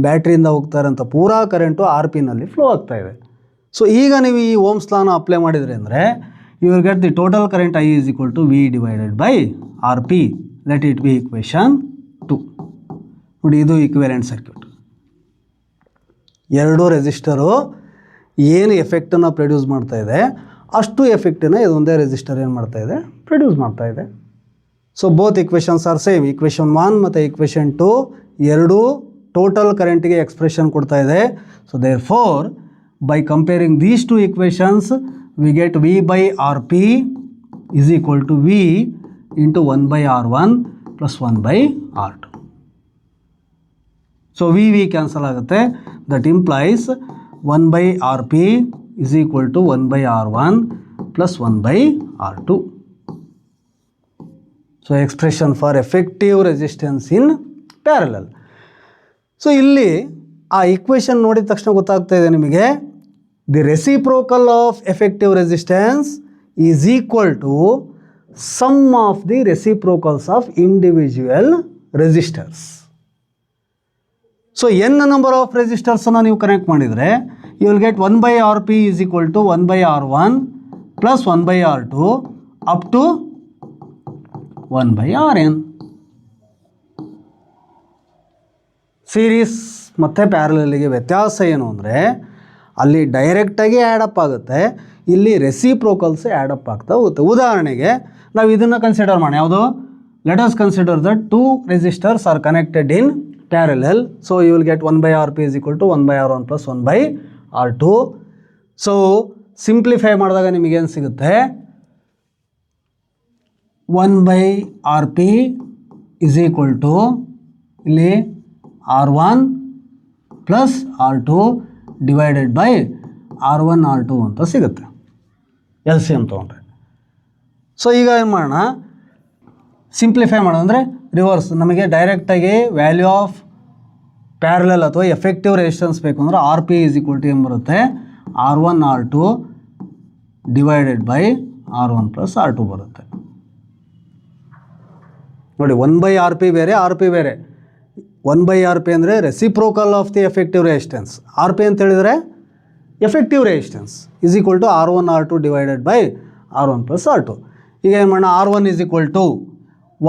ಬ್ಯಾಟ್ರಿಯಿಂದ ಹೋಗ್ತಾ ಇರೋಂಥ ಪೂರಾ ಕರೆಂಟು ಆರ್ ಪಿನಲ್ಲಿ ಫ್ಲೋ ಆಗ್ತಾ ಇದೆ. ಸೊ ಈಗ ನೀವು ಈ ಓಮ್ಸ್ ಲಾನ ಅಪ್ಲೈ ಮಾಡಿದ್ರಿ ಅಂದರೆ you will get the total current I is equal to V divided by R P. Let it be equation 2. ನೋಡಿ, ಇದು ಈಕ್ವಿವೆಲೆಂಟ್ ಸರ್ಕ್ಯೂಟ್. ಎರಡೂ ರೆಸಿಸ್ಟರು ಏನು ಎಫೆಕ್ಟನ್ನು ಪ್ರೊಡ್ಯೂಸ್ ಮಾಡ್ತಾ ಇದೆ ಅಷ್ಟು ಎಫೆಕ್ಟನ್ನು ಇದೊಂದೇ ರೆಸಿಸ್ಟರ್ ಏನು ಮಾಡ್ತಾ ಇದೆ, ಪ್ರೊಡ್ಯೂಸ್ ಮಾಡ್ತಾ ಇದೆ. So both equations are same. Equation 1 ಮತ್ತು ಇಕ್ವೇಷನ್ 2 ಎರಡೂ ಟೋಟಲ್ ಕರೆಂಟಿಗೆ ಎಕ್ಸ್ಪ್ರೆಷನ್ ಕೊಡ್ತಾ ಇದೆ. So therefore by comparing these two equations we get V by RP is equal to V into 1 by R1 plus 1 by R2. So V cancel ಆಗುತ್ತೆ. That implies 1 by RP is equal to 1 by R1 plus 1 by R2. So expression for effective resistance in parallel. So ಇಲ್ಲಿ ಆ ಇಕ್ವೇಷನ್ ನೋಡಿದ ತಕ್ಷಣ ಗೊತ್ತಾಗ್ತಾ ಇದೆ ನಿಮಗೆ, the reciprocal of effective resistance is equal to sum of the reciprocals of individual resistors. So n number of ರೆಸಿಸ್ಟರ್ಸನ್ನು ನೀವು ಕನೆಕ್ಟ್ ಮಾಡಿದರೆ you will get 1 by R P is equal to 1 by R1 plus 1 by R2 up to 1 by Rn. Series ಮತ್ತು ಪ್ಯಾರಲಲ್ಗೆ ವ್ಯತ್ಯಾಸ ಏನು ಅಂದರೆ ಅಲ್ಲಿ ಡೈರೆಕ್ಟಾಗಿ ಆ್ಯಡಪ್ ಆಗುತ್ತೆ, ಇಲ್ಲಿ ರೆಸಿಪ್ರೋಕಲ್ಸ್ ಆ್ಯಡಪ್ ಆಗ್ತಾ ಹೋಗುತ್ತೆ. ಉದಾಹರಣೆಗೆ ನಾವು ಇದನ್ನು ಕನ್ಸಿಡರ್ ಮಾಡೋಣ. ಯಾವುದು? Let us consider that 2 resistors are connected in parallel. So you will get 1 by R P is equal to 1 by R1 plus 1 by R2. So simplify ಮಾಡಿದಾಗ ನಿಮಗೇನು ಸಿಗುತ್ತೆ? 1 by R P is equal to ಇಲ್ಲಿ R1 plus R2 divided by R1 R2 ಅಂತ ಸಿಗುತ್ತೆ, ಎಲ್ ಸಿ ಎಮ್ ತೊಗೊಂಡ್ರೆ. ಸೊ ಈಗ ಏನು ಮಾಡೋಣ, ಸಿಂಪ್ಲಿಫೈ ಮಾಡೋಣ ಅಂದರೆ ರಿವರ್ಸ್. ನಮಗೆ ಡೈರೆಕ್ಟಾಗಿ ವ್ಯಾಲ್ಯೂ ಆಫ್ ಪ್ಯಾರಲಲ್ ಅಥವಾ ಎಫೆಕ್ಟಿವ್ ರೆಸಿಸ್ಟೆನ್ಸ್ ಬೇಕು ಅಂದರೆ R P is equal to ಏನು ಬರುತ್ತೆ, R1 R2 divided by R1 plus R2 ಬರುತ್ತೆ. ನೋಡಿ, 1 ಬೈ ಆರ್ ಪಿ ಬೇರೆ, ಆರ್ ಪಿ ಬೇರೆ. 1 ಬೈ ಆರ್ ಪಿ ಅಂದರೆ reciprocal of the effective resistance. R P ಅಂತ ಹೇಳಿದರೆ effective resistance is equal to R1 R2 divided by R1 plus R2. ಈಗ ಏನು ಮಾಡೋಣ, R1 is equal to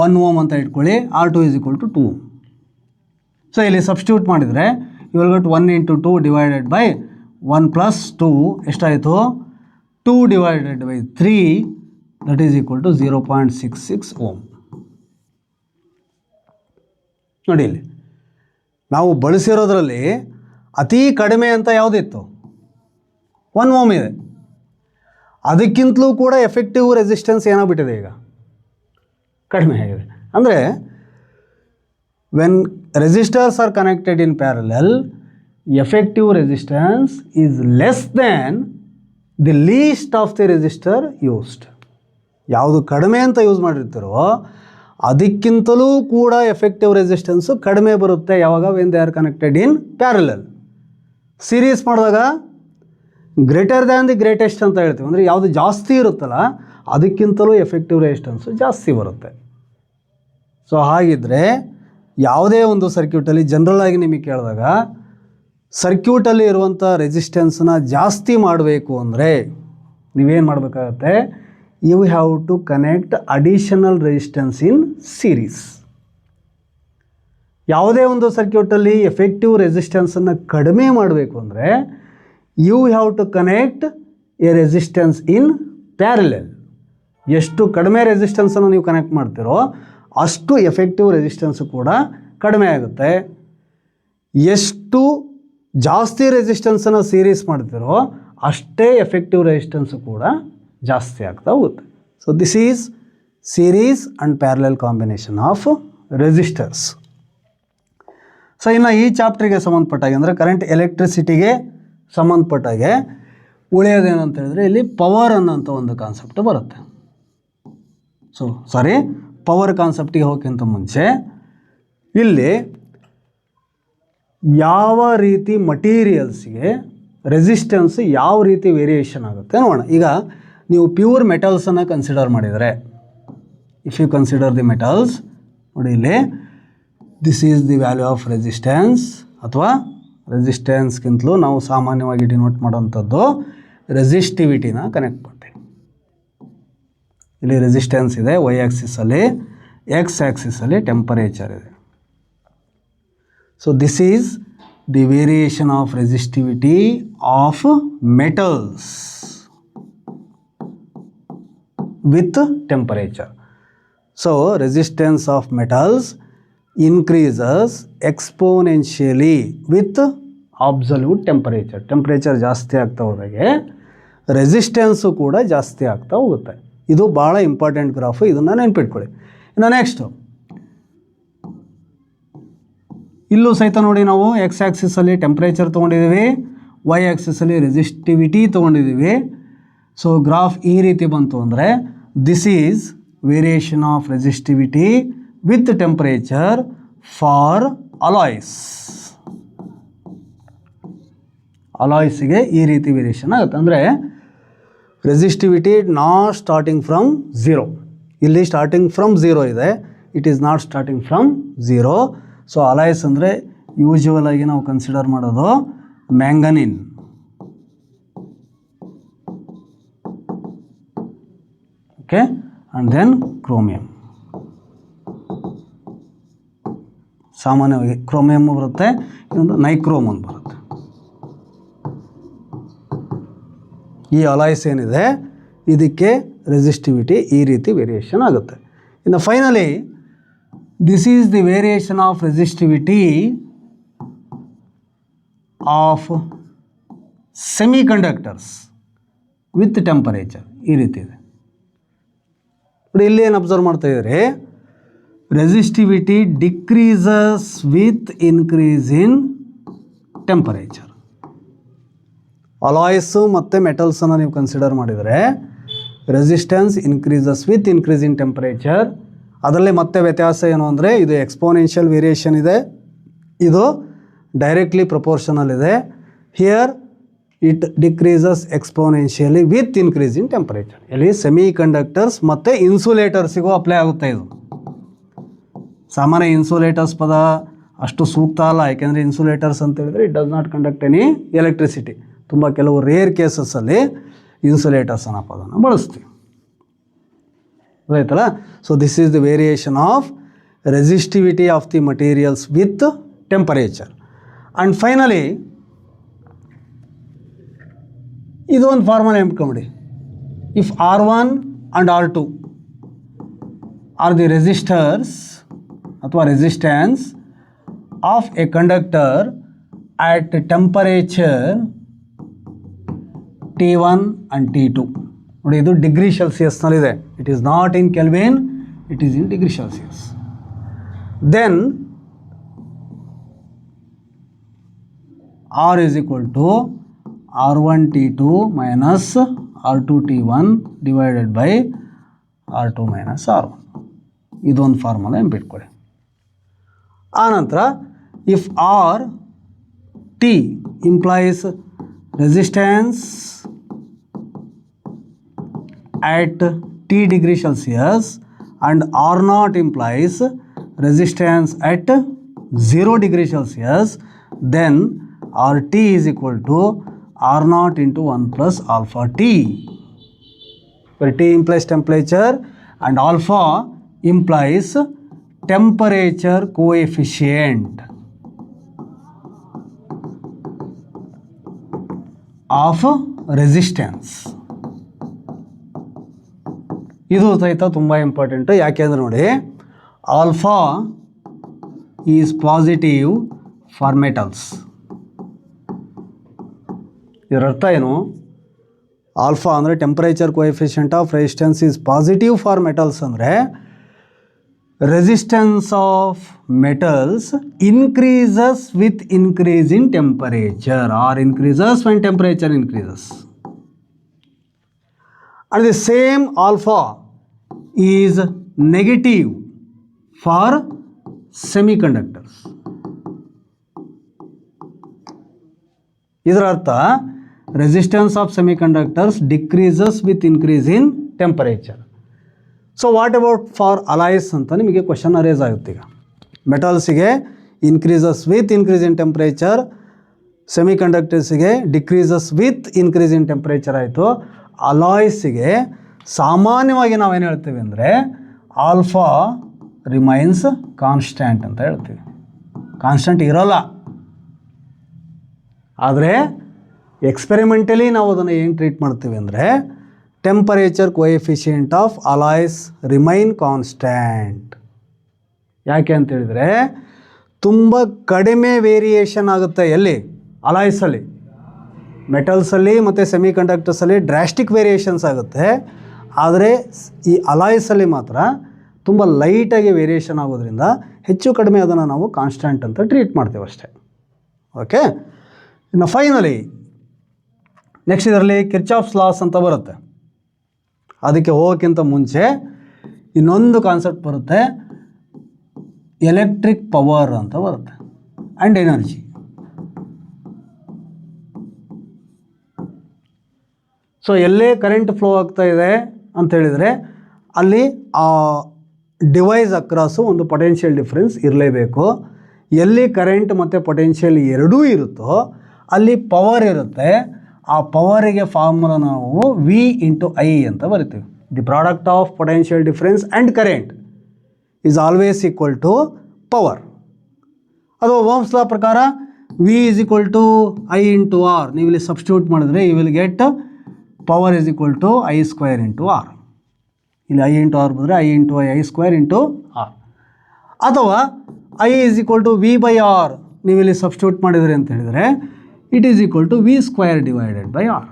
1 ohm ಅಂತ ಇಟ್ಕೊಳ್ಳಿ, R2 is equal to 2 ohm. So ಇಲ್ಲಿ ಸಬ್ಸ್ಟಿಟ್ಯೂಟ್ ಮಾಡಿದರೆ you will get 1 into 2 divided by 1 plus 2 ಎಷ್ಟಾಯಿತು, 2 divided by 3 that is equal to 0.66 ohm. ನೋಡಿ, ಇಲ್ಲಿ ನಾವು ಬಳಸಿರೋದ್ರಲ್ಲಿ ಅತಿ ಕಡಿಮೆ ಅಂತ ಯಾವುದಿತ್ತು, 1 ಓಮ್ ಇದೆ. ಅದಕ್ಕಿಂತಲೂ ಕೂಡ ಎಫೆಕ್ಟಿವ್ ರೆಸಿಸ್ಟೆನ್ಸ್ ಏನಾಗ್ಬಿಟ್ಟಿದೆ ಈಗ, ಕಡಿಮೆ ಆಗಿದೆ. ಅಂದರೆ when resistors are connected in parallel, effective resistance is less than the least of the resistor used. ಯಾವುದು ಕಡಿಮೆ ಅಂತ ಯೂಸ್ ಮಾಡಿರ್ತಾರೋ ಅದಕ್ಕಿಂತಲೂ ಕೂಡ ಎಫೆಕ್ಟಿವ್ ರೆಸಿಸ್ಟೆನ್ಸು ಕಡಿಮೆ ಬರುತ್ತೆ. ಯಾವಾಗ? When they are connected in parallel. Series ಮಾಡಿದಾಗ ಗ್ರೇಟರ್ ದ್ಯಾನ್ ದಿ ಗ್ರೇಟೆಸ್ಟ್ ಅಂತ ಹೇಳ್ತೀವಿ. ಅಂದರೆ ಯಾವುದು ಜಾಸ್ತಿ ಇರುತ್ತಲ್ಲ ಅದಕ್ಕಿಂತಲೂ ಎಫೆಕ್ಟಿವ್ ರೆಸಿಸ್ಟೆನ್ಸು ಜಾಸ್ತಿ ಬರುತ್ತೆ. ಸೊ ಹಾಗಿದ್ದರೆ ಯಾವುದೇ ಒಂದು ಸರ್ಕ್ಯೂಟಲ್ಲಿ ಜನರಲಾಗಿ ನಿಮಗೆ ಕೇಳಿದಾಗ ಸರ್ಕ್ಯೂಟಲ್ಲಿ ಇರುವಂಥ ರೆಸಿಸ್ಟೆನ್ಸನ್ನ ಜಾಸ್ತಿ ಮಾಡಬೇಕು ಅಂದರೆ ನೀವೇನು ಮಾಡಬೇಕಾಗತ್ತೆ? You have to connect additional resistance in series. ಯಾವುದೇ ಒಂದು ಸರ್ಕ್ಯೂಟಲ್ಲಿ ಎಫೆಕ್ಟಿವ್ ರೆಸಿಸ್ಟೆನ್ಸನ್ನು ಕಡಿಮೆ ಮಾಡಬೇಕು ಅಂದರೆ you have to connect a resistance in parallel. ಎಷ್ಟು ಕಡಿಮೆ ರೆಸಿಸ್ಟೆನ್ಸನ್ನು ನೀವು ಕನೆಕ್ಟ್ ಮಾಡ್ತೀರೋ ಅಷ್ಟು ಎಫೆಕ್ಟಿವ್ ರೆಸಿಸ್ಟೆನ್ಸು ಕೂಡ ಕಡಿಮೆ ಆಗುತ್ತೆ. ಎಷ್ಟು ಜಾಸ್ತಿ ರೆಸಿಸ್ಟೆನ್ಸನ್ನು ಸೀರೀಸ್ ಮಾಡ್ತೀರೋ ಅಷ್ಟೇ ಎಫೆಕ್ಟಿವ್ ರೆಸಿಸ್ಟೆನ್ಸು ಕೂಡ ಜಾಸ್ತಿ ಆಗ್ತಾ ಹೋಗುತ್ತೆ. So this is series and parallel combination of resistors. So ಇನ್ನು ಈ ಚಾಪ್ಟ್ರಿಗೆ ಸಂಬಂಧಪಟ್ಟಾಗೆ ಅಂದರೆ ಕರೆಂಟ್ ಎಲೆಕ್ಟ್ರಿಸಿಟಿಗೆ ಸಂಬಂಧಪಟ್ಟಾಗೆ ಉಳಿಯೋದೇನಂತ ಹೇಳಿದ್ರೆ ಇಲ್ಲಿ ಪವರ್ ಅನ್ನೋಂಥ ಒಂದು ಕಾನ್ಸೆಪ್ಟ್ ಬರುತ್ತೆ. ಪವರ್ ಕಾನ್ಸೆಪ್ಟಿಗೆ ಹೋಗೋಕ್ಕಿಂತ ಮುಂಚೆ ಇಲ್ಲಿ ಯಾವ ರೀತಿ ಮಟೀರಿಯಲ್ಸ್ಗೆ ರೆಸಿಸ್ಟೆನ್ಸ್ ಯಾವ ರೀತಿ ವೇರಿಯೇಷನ್ ಆಗುತ್ತೆ ನೋಡೋಣ. ಈಗ ನೀವು ಪ್ಯೂರ್ ಮೆಟಲ್ಸನ್ನು ಕನ್ಸಿಡರ್ ಮಾಡಿದರೆ, if you consider the metals, ನೋಡಿ ಇಲ್ಲಿ this is the value of resistance, ಅಥವಾ ರೆಸಿಸ್ಟೆನ್ಸ್ಗಿಂತಲೂ ನಾವು ಸಾಮಾನ್ಯವಾಗಿ ಡಿನೋಟ್ ಮಾಡೋವಂಥದ್ದು ರೆಸಿಸ್ಟಿವಿಟಿನ ಕನೆಕ್ಟ್ ಮಾಡ್ತೀವಿ. ಇಲ್ಲಿ ರೆಸಿಸ್ಟೆನ್ಸ್ ಇದೆ ವೈ ಆ್ಯಕ್ಸಿಸಲ್ಲಿ, ಎಕ್ಸ್ ಆ್ಯಕ್ಸಿಸಲ್ಲಿ ಟೆಂಪರೇಚರ್ ಇದೆ. So this is the variation of resistivity of metals with temperature. So resistance of metals increases exponentially with absolute temperature. Temperature ಜಾಸ್ತಿ ಆಗ್ತಾ ಹೋದಾಗೆ ರೆಸಿಸ್ಟೆನ್ಸು ಕೂಡ ಜಾಸ್ತಿ ಆಗ್ತಾ ಹೋಗುತ್ತೆ. ಇದು ಭಾಳ ಇಂಪಾರ್ಟೆಂಟ್ ಗ್ರಾಫು, ಇದನ್ನು ನೆನ್ಪಿಟ್ಕೊಳ್ಳಿ. ಇನ್ನು ನೆಕ್ಸ್ಟು ಇಲ್ಲೂ ಸಹಿತ ನೋಡಿ, ನಾವು ಎಕ್ಸ್ ಆ್ಯಕ್ಸಿಸಲ್ಲಿ ಟೆಂಪರೇಚರ್ ತೊಗೊಂಡಿದ್ದೀವಿ, ವೈ ಆ್ಯಕ್ಸಿಸಲ್ಲಿ ರೆಸಿಸ್ಟಿವಿಟಿ ತೊಗೊಂಡಿದ್ದೀವಿ. ಸೊ ಗ್ರಾಫ್ ಈ ರೀತಿ ಬಂತು ಅಂದರೆ this is variation of resistivity with temperature for alloys. ಅಲಾಯ್ಸಿಗೆ ಈ ರೀತಿ ವೇರಿಯೇಷನ್ ಆಗುತ್ತೆ. ಅಂದರೆ resistivity not starting from zero. ಇಲ್ಲಿ ಸ್ಟಾರ್ಟಿಂಗ್ ಫ್ರಮ್ ಝೀರೋ ಇದೆ, it is not starting from zero. So alloys ಅಂದರೆ ಯೂಶುವಲ್ ಆಗಿ ನಾವು ಕನ್ಸಿಡರ್ ಮಾಡೋದು manganin, okay, and then chromium. ಸಾಮಾನ್ಯವಾಗಿ ಕ್ರೋಮಿಯಮ್ ಬರುತ್ತೆ, ಇನ್ನೊಂದು ನೈಕ್ರೋಮ್ ಅಂತ ಬರುತ್ತೆ. ಈ ಅಲಾಯ್ಸ್ ಏನಿದೆ ಇದಕ್ಕೆ ರೆಸಿಸ್ಟಿವಿಟಿ ಈ ರೀತಿ ವೇರಿಯೇಷನ್ ಆಗುತ್ತೆ. ಇನ್ನು finally this is the variation of resistivity of semi conductors with temperature. ಈ ರೀತಿ ಇದೆ. ಇಲ್ಲಿ ಏನು ಅಬ್ಸರ್ವ್ ಮಾಡ್ತಾ ಇದ್ದಾರೆ, resistivity decreases with increase in temperature. Alloys ಮತ್ತು ಮೆಟಲ್ಸನ್ನು ನೀವು ಕನ್ಸಿಡರ್ ಮಾಡಿದರೆ resistance increases with increase in temperature. ಅದರಲ್ಲಿ ಮತ್ತೆ ವ್ಯತ್ಯಾಸ ಏನು ಅಂದರೆ ಇದು ಎಕ್ಸ್ಪೋನೆನ್ಷಿಯಲ್ ವೇರಿಯೇಷನ್ ಇದೆ, ಇದು ಡೈರೆಕ್ಟ್ಲಿ ಪ್ರಪೋರ್ಷನಲ್ ಇದೆ. Here it decreases exponentially with increase in temperature. ಇಲ್ಲಿ ಸೆಮಿ ಕಂಡಕ್ಟರ್ಸ್ ಮತ್ತು ಇನ್ಸುಲೇಟರ್ಸಿಗೂ ಅಪ್ಲೈ ಆಗುತ್ತೆ. ಇದು ಸಾಮಾನ್ಯ ಇನ್ಸುಲೇಟರ್ಸ್ ಪದ ಅಷ್ಟು ಸೂಕ್ತ ಅಲ್ಲ, ಯಾಕೆಂದರೆ ಇನ್ಸುಲೇಟರ್ಸ್ ಅಂತ ಹೇಳಿದ್ರೆ it does not conduct any electricity. ತುಂಬ ಕೆಲವು ರೇರ್ ಕೇಸಸ್ಸಲ್ಲಿ ಇನ್ಸುಲೇಟರ್ಸ್ ಅನ್ನೋ ಪದನ ಬಳಸ್ತೀವಿ, ಆಯ್ತಲ್ಲ. So this is the variation of resistivity of the materials with temperature. And finally ಇದು ಒಂದು ಫಾರ್ಮುಲಾ ನೆನ್ಪಿಕೊಂಬಿಡಿ. If R1 and R2 are the resistors ಅಥವಾ resistance of a conductor at temperature T1 and T2. ನೋಡಿ ಇದು ಡಿಗ್ರಿ ಸೆಲ್ಸಿಯಸ್ನಲ್ಲಿದೆ. It is not in Kelvin, it is in degree Celsius. Then R is equal to R1 T2 minus R2 T1 divided by R2 minus R1. ಇದೊಂದು ಫಾರ್ಮುಲಾ ನೆನಪಿಟ್ಕೊಳ್ಳಿ. ಆನಂತರ if R T implies resistance at T degree Celsius and R naught implies resistance at 0 degree Celsius, then RT is equal to R naught into 1 plus alpha T, where T implies temperature and alpha implies temperature coefficient of resistance. ಇದು ಸಹಿತ ತುಂಬ ಇಂಪಾರ್ಟೆಂಟು. ಯಾಕೆಂದರೆ ನೋಡಿ, alpha is positive for metals. ಇದರ ಅರ್ಥ ಏನು? ಆಲ್ಫಾ ಅಂದರೆ temperature coefficient of resistance is positive for metals ಅಂದರೆ resistance of metals increases with increase in temperature or increases when temperature increases. And the same alpha is negative for semiconductors. ಇದರ ಅರ್ಥ resistance of semiconductors decreases with increase in temperature. So what about for alloys ಅಂತ ನಿಮಗೆ ಕ್ವಶನ್ ಅರೇಸ್ ಆಗುತ್ತೆ. ಈಗ ಮೆಟಲ್ಸಿಗೆ increases with increase in temperature, ಸೆಮಿಕಂಡಕ್ಟರ್ಸಿಗೆ decreases with increase in temperature ಆಯಿತು. ಅಲಾಯ್ಸಿಗೆ ಸಾಮಾನ್ಯವಾಗಿ ನಾವೇನು ಹೇಳ್ತೀವಿ ಅಂದರೆ ಆಲ್ಫಾ ರಿಮೈನ್ಸ್ ಕಾನ್ಸ್ಟ್ಯಾಂಟ್ ಅಂತ ಹೇಳ್ತೀವಿ. ಕಾನ್ಸ್ಟೆಂಟ್ ಇರೋಲ್ಲ, ಆದರೆ ಎಕ್ಸ್ಪೆರಿಮೆಂಟಲಿ ನಾವು ಅದನ್ನು ಏನು ಟ್ರೀಟ್ ಮಾಡ್ತೀವಿ ಅಂದರೆ temperature coefficient of alloys remain constant. ಯಾಕೆ ಅಂತೇಳಿದರೆ ತುಂಬ ಕಡಿಮೆ ವೇರಿಯೇಷನ್ ಆಗುತ್ತೆ. ಎಲ್ಲಿ? ಅಲಾಯ್ಸಲ್ಲಿ. ಮೆಟಲ್ಸಲ್ಲಿ ಮತ್ತು ಸೆಮಿಕಂಡಕ್ಟರ್ಸಲ್ಲಿ ಡ್ರಾಸ್ಟಿಕ್ ವೇರಿಯೇಷನ್ಸ್ ಆಗುತ್ತೆ. ಆದರೆ ಈ ಅಲಾಯ್ಸಲ್ಲಿ ಮಾತ್ರ ತುಂಬ ಲೈಟಾಗಿ ವೇರಿಯೇಷನ್ ಆಗೋದ್ರಿಂದ ಹೆಚ್ಚು ಕಡಿಮೆ ಅದನ್ನು ನಾವು ಕಾನ್ಸ್ಟ್ಯಾಂಟ್ ಅಂತ ಟ್ರೀಟ್ ಮಾಡ್ತೇವೆ ಅಷ್ಟೇ. ಓಕೆ. ಇನ್ನು ಫೈನಲಿ ನೆಕ್ಸ್ಟ್ ಇದರಲ್ಲಿ ಕಿರ್ಚಾಫ್ಸ್ ಲಾಸ್ ಅಂತ ಬರುತ್ತೆ. ಅದಕ್ಕೆ ಹೋಗೋಕ್ಕಿಂತ ಮುಂಚೆ ಇನ್ನೊಂದು ಕಾನ್ಸೆಪ್ಟ್ ಬರುತ್ತೆ, ಎಲೆಕ್ಟ್ರಿಕ್ ಪವರ್ ಅಂತ ಬರುತ್ತೆ ಆ್ಯಂಡ್ ಎನರ್ಜಿ. ಸೊ ಎಲ್ಲೇ ಕರೆಂಟ್ ಫ್ಲೋ ಆಗ್ತಾ ಇದೆ ಅಂತ ಹೇಳಿದರೆ ಅಲ್ಲಿ ಆ ಡಿವೈಸ್ ಅಕ್ರಾಸು ಒಂದು ಪೊಟೆನ್ಷಿಯಲ್ ಡಿಫ್ರೆನ್ಸ್ ಇರಲೇಬೇಕು. ಎಲ್ಲಿ ಕರೆಂಟ್ ಮತ್ತು ಪೊಟೆನ್ಷಿಯಲ್ ಎರಡೂ ಇರುತ್ತೋ ಅಲ್ಲಿ ಪವರ್ ಇರುತ್ತೆ. ಆ ಪವರಿಗೆ ಫಾರ್ಮುಲಾ ನಾವು ವಿ ಇಂಟು ಐ ಅಂತ ಬರಿತೀವಿ. The product of potential difference and current is always equal to power. ಅದು ಓಮ್ಸ್ ಲಾ ಪ್ರಕಾರ V is equal to I into R. ನೀವು ಇಲ್ಲಿ ಸಬ್ಸ್ಟಿಟ್ಯೂಟ್ ಮಾಡಿದ್ರೆ you will get power is equal to I square into R. ಇಲ್ಲಿ ಐ ಇಂಟು ಆರ್ ಬಂದರೆ I into I square into R. ಅಥವಾ I is equal to V by R ನೀವು ಇಲ್ಲಿ ಸಬ್ಸ್ಟಿಟ್ಯೂಟ್ ಮಾಡಿದ್ರಿ ಅಂತ ಹೇಳಿದರೆ it is equal to V square divided by R.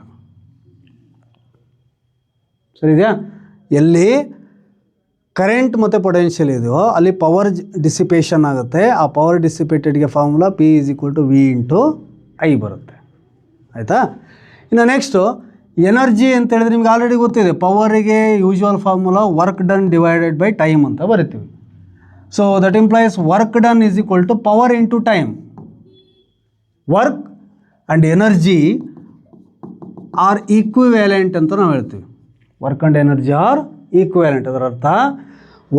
ಸರಿ ಇದೆಯಾ? ಎಲ್ಲಿ ಕರೆಂಟ್ ಮತ್ತು ಪೊಟೆನ್ಷಿಯಲ್ ಇದೆಯೋ ಅಲ್ಲಿ ಪವರ್ ಡಿಸಿಪೇಷನ್ ಆಗುತ್ತೆ. ಆ ಪವರ್ ಡಿಸಿಪೇಟೆಡ್ಗೆ formula P is equal to V into I ಬರುತ್ತೆ. ಆಯಿತಾ? ಇನ್ನು ನೆಕ್ಸ್ಟು ಎನರ್ಜಿ ಅಂತ ಹೇಳಿದ್ರೆ ನಿಮ್ಗೆ ಆಲ್ರೆಡಿ ಗೊತ್ತಿದೆ. ಪವರಿಗೆ usual formula work done divided by time ಅಂತ ಬರಿತೀವಿ. So that implies work done is equal to power into time. Work and energy are equivalent ಅಂತ ನಾವು ಹೇಳ್ತೀವಿ. Work and energy are equivalent. ಅದರ ಅರ್ಥ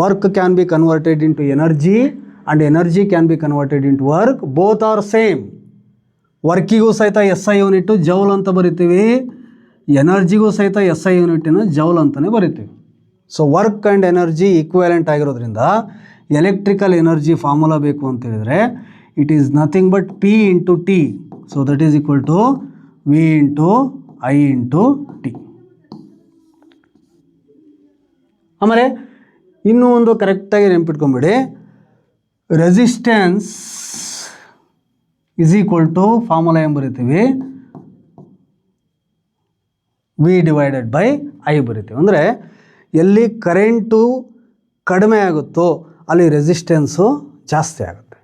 work can be converted into energy and energy can be converted into work. Both are same. ವರ್ಕಿಗೂ ಸಹಿತ ಎಸ್ ಐ ಯೂನಿಟ್ಟು ಜೌಲ್ ಅಂತ ಬರಿತೀವಿ, ಎನರ್ಜಿಗೂ ಸಹಿತ ಎಸ್ ಐ ಯೂನಿಟಿನ ಜೌಲ್ ಅಂತಲೇ ಬರಿತೀವಿ. So work and energy equivalent ಆಗಿರೋದ್ರಿಂದ ಎಲೆಕ್ಟ್ರಿಕಲ್ ಎನರ್ಜಿ ಫಾರ್ಮುಲಾ ಬೇಕು ಅಂತ ಹೇಳಿದರೆ it is nothing but P into T. So that is equal to V into I into T. ಆಮೇಲೆ ಇನ್ನೂ ಒಂದು ಕರೆಕ್ಟಾಗಿ ನೆನ್ಪಿಟ್ಕೊಂಬಿಡಿ, resistance is equal to formula ಏನು ಬರಿತೀವಿ, V/I ಬರಿತೀವಿ. ಅಂದರೆ ಎಲ್ಲಿ ಕರೆಂಟು ಕಡಿಮೆ ಆಗುತ್ತೋ ಅಲ್ಲಿ ರೆಸಿಸ್ಟೆನ್ಸು ಜಾಸ್ತಿ ಆಗುತ್ತೆ,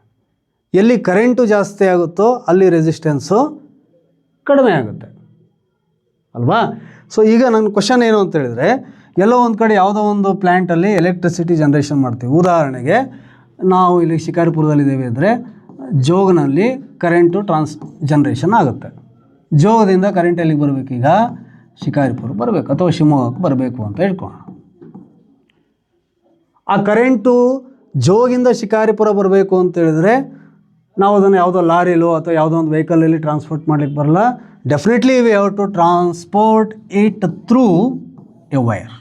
ಎಲ್ಲಿ ಕರೆಂಟು ಜಾಸ್ತಿ ಆಗುತ್ತೋ ಅಲ್ಲಿ ರೆಸಿಸ್ಟೆನ್ಸು ಕಡಿಮೆ ಆಗುತ್ತೆ ಅಲ್ವಾ. ಸೊ ಈಗ ನನ್ನ ಕ್ವಶನ್ ಏನು ಅಂತ ಹೇಳಿದರೆ, ಎಲ್ಲೋ ಒಂದು ಕಡೆ ಯಾವುದೋ ಒಂದು ಪ್ಲ್ಯಾಂಟಲ್ಲಿ ಎಲೆಕ್ಟ್ರಿಸಿಟಿ ಜನ್ರೇಷನ್ ಮಾಡ್ತೀವಿ. ಉದಾಹರಣೆಗೆ ನಾವು ಇಲ್ಲಿ ಶಿಕಾರಿಪುರದಲ್ಲಿದ್ದೇವೆ ಅಂದರೆ ಜೋಗ್ನಲ್ಲಿ ಕರೆಂಟು ಜನ್ರೇಷನ್ ಆಗುತ್ತೆ. ಜೋಗದಿಂದ ಕರೆಂಟ್ ಎಲ್ಲಿಗೆ ಬರಬೇಕು, ಈಗ ಶಿಕಾರಿಪುರ ಬರಬೇಕು ಅಥವಾ ಶಿವಮೊಗ್ಗಕ್ಕೆ ಬರಬೇಕು ಅಂತ ಹೇಳ್ಕೊಳ್ಳೋಣ. ಆ ಕರೆಂಟು ಜೋಗಿಂದ ಶಿಕಾರಿಪುರ ಬರಬೇಕು ಅಂತ ಹೇಳಿದ್ರೆ ನಾವು ಅದನ್ನು ಯಾವುದೋ ಲಾರಿಲೋ ಅಥವಾ ಯಾವುದೋ ಒಂದು ವೆಹಿಕಲಲ್ಲಿ ಟ್ರಾನ್ಸ್ಪೋರ್ಟ್ ಮಾಡಲಿಕ್ಕೆ ಬರಲ್ಲ. Definitely we have to transport it through a wire.